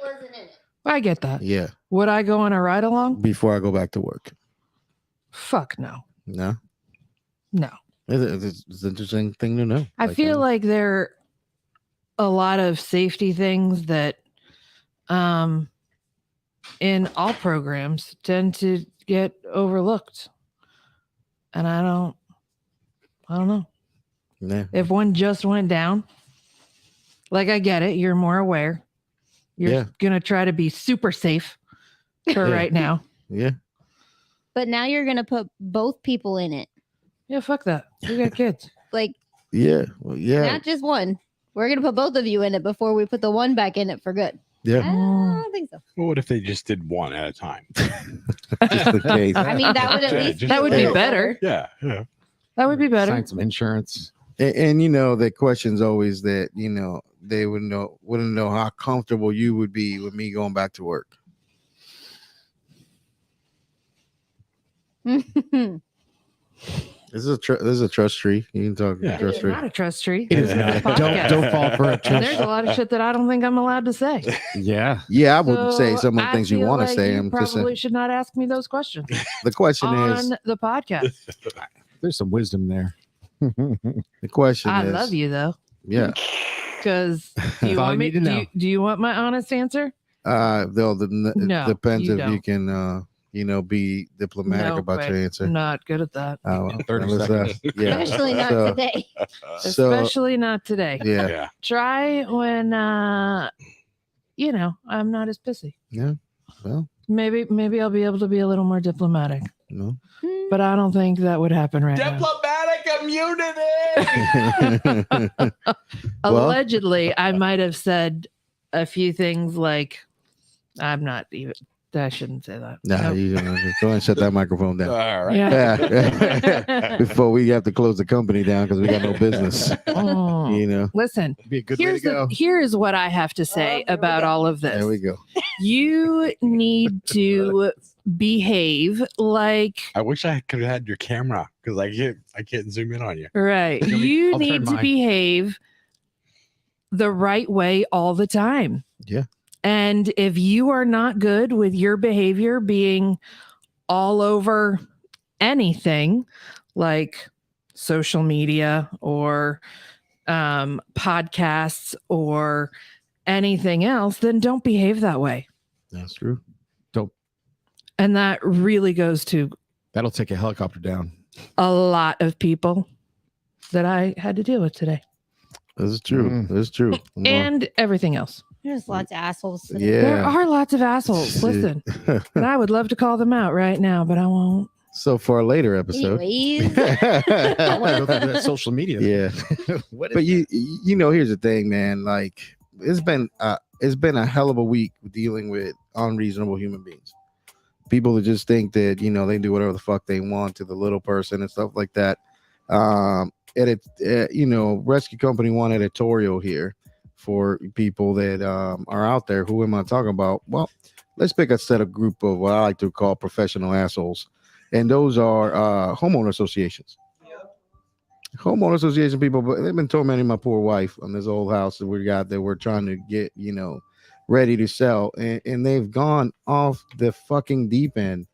I get that. Yeah. Would I go on a ride along? Before I go back to work. Fuck no. No. No. It's an interesting thing to know. I feel like there are a lot of safety things that in all programs tend to get overlooked. And I don't know. Yeah. If one just went down, like I get it, you're more aware. You're gonna try to be super safe for right now. Yeah. But now you're gonna put both people in it. Yeah, fuck that. We got kids. Like Yeah. Well, yeah. not just one. We're gonna put both of you in it before we put the one back in it for good. Yeah. I don't think so. Well, what if they just did one at a time? Just in case. I mean, that would at least That would be better. Yeah. That would be better. Sign some insurance. And the question's always that, they wouldn't know how comfortable you would be with me going back to work. This is a trust tree. You can talk trust It's tree. not a trust tree. It is not. Don't fall for a And trust. there's a lot of shit that I don't think I'm allowed to say. Yeah. Yeah, I wouldn't say So some of the I things you feel want to like say. you I'm just saying. probably should not ask me those questions The question on is. the podcast. There's some wisdom there. The question I is. love you though. Yeah. Because do you That's all want you me need to know. do you want my honest answer? Though No, it depends you if you don't. can, be diplomatic No about your way. answer. I'm not good at that. Oh, well, 30 let's, seconds. yeah. Especially not So- today. So Especially not today. yeah. Yeah. Try when I'm not as pissy. Yeah. Well, Maybe I'll be able to be a little more diplomatic. no. But I don't think that would happen right now. Diplomatic immunity. Well- Allegedly, I might have said a few things like, I'm not even, I shouldn't say that. Nah, Nope. you go ahead and shut that microphone down. All right. Yeah. Before we have to close the company down because we got no business. Mm. Listen, Be a good way to go. here is what I have to say about all of this. There we go. You need to behave like I wish I could have had your camera because I can't zoom in on you. right. Let me- You I'll turn need to mine. behave the right way all the time. Yeah. And if you are not good with your behavior being all over anything like social media or podcasts or anything else, then don't behave that way. That's true. And that really goes to That'll take a helicopter down. a lot of people that I had to deal with today This is true. This is true. and everything else. There's lots of assholes. today. There Yeah. are lots of assholes. Listen, and I would love to call them out right now, but I won't. So for a later episode. Anyways, I want to go through that social media. Yeah. What is But here's the thing, man. Like it's been a hell of a week dealing with unreasonable human beings. People that just think that they do whatever the fuck they want to the little person and stuff like that. Rescue Company One editorial here for people that are out there. Who am I talking about? Well, let's pick a set of group of what I like to call professional assholes, and those are homeowner associations. Homeowner association people, but they've been tormenting my poor wife on this old house that we got that we're trying to get, ready to sell. And they've gone off the fucking deep end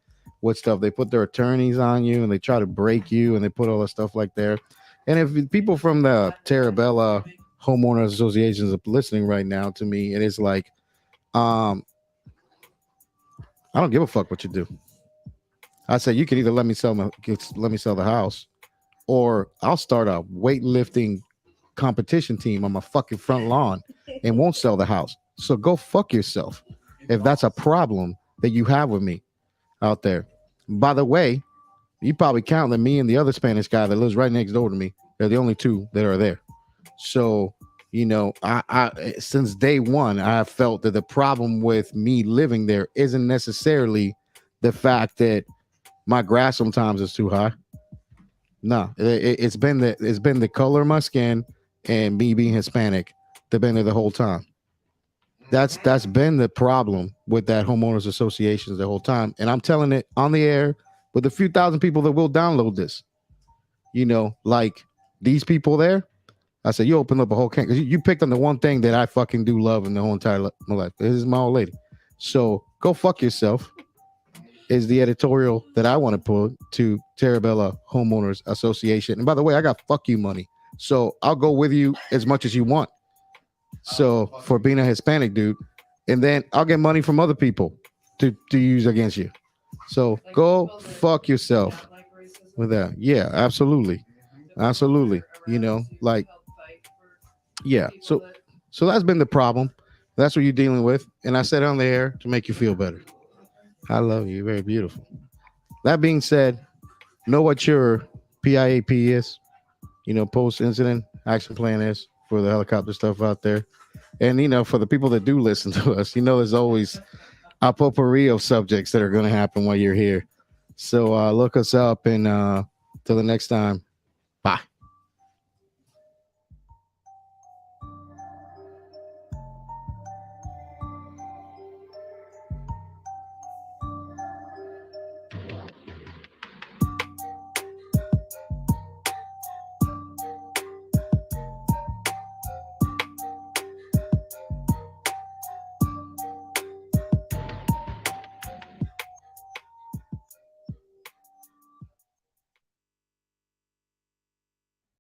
with stuff. They put their attorneys on you and they try to break you and they put all that stuff like there. And if people from the Terabella homeowners associations are listening right now to me, and it's like, I don't give a fuck what you do. I said you can either let me sell the house, or I'll start a weightlifting competition team on my fucking front lawn and won't sell the house. So go fuck yourself if that's a problem that you have with me out there. By the way, you probably count that me and the other Spanish guy that lives right next door to me, they're the only two that are there. So, you know, I since day one, I have felt that the problem with me living there isn't necessarily the fact that my grass sometimes is too high. No, it's been the color of my skin and me being Hispanic. They've been there the whole time. That's been the problem with that homeowners associations the whole time. And I'm telling it on the air with a few thousand people that will download this. You know, like these people there. I said, you open up a whole can because you picked on the one thing that I fucking do love in the whole entire my life. This is my old lady. So go fuck yourself is the editorial that I want to put to Terabella Homeowners Association. And by the way, I got fuck you money. So I'll go with you as much as you want. So for being a Hispanic dude, and then I'll get money from other people to use against you. So go fuck yourself with that. Yeah, absolutely. Absolutely. You know, like, yeah. So that's been the problem. That's what you're dealing with. And I said it on the air to make you feel better. I love you. You're very beautiful. That being said, know what your PIAP is, you know, post-incident action plan is for the helicopter stuff out there. And, you know, for the people that do listen to us, you know, there's always a potpourri of subjects that are going to happen while you're here. So look us up, and till the next time,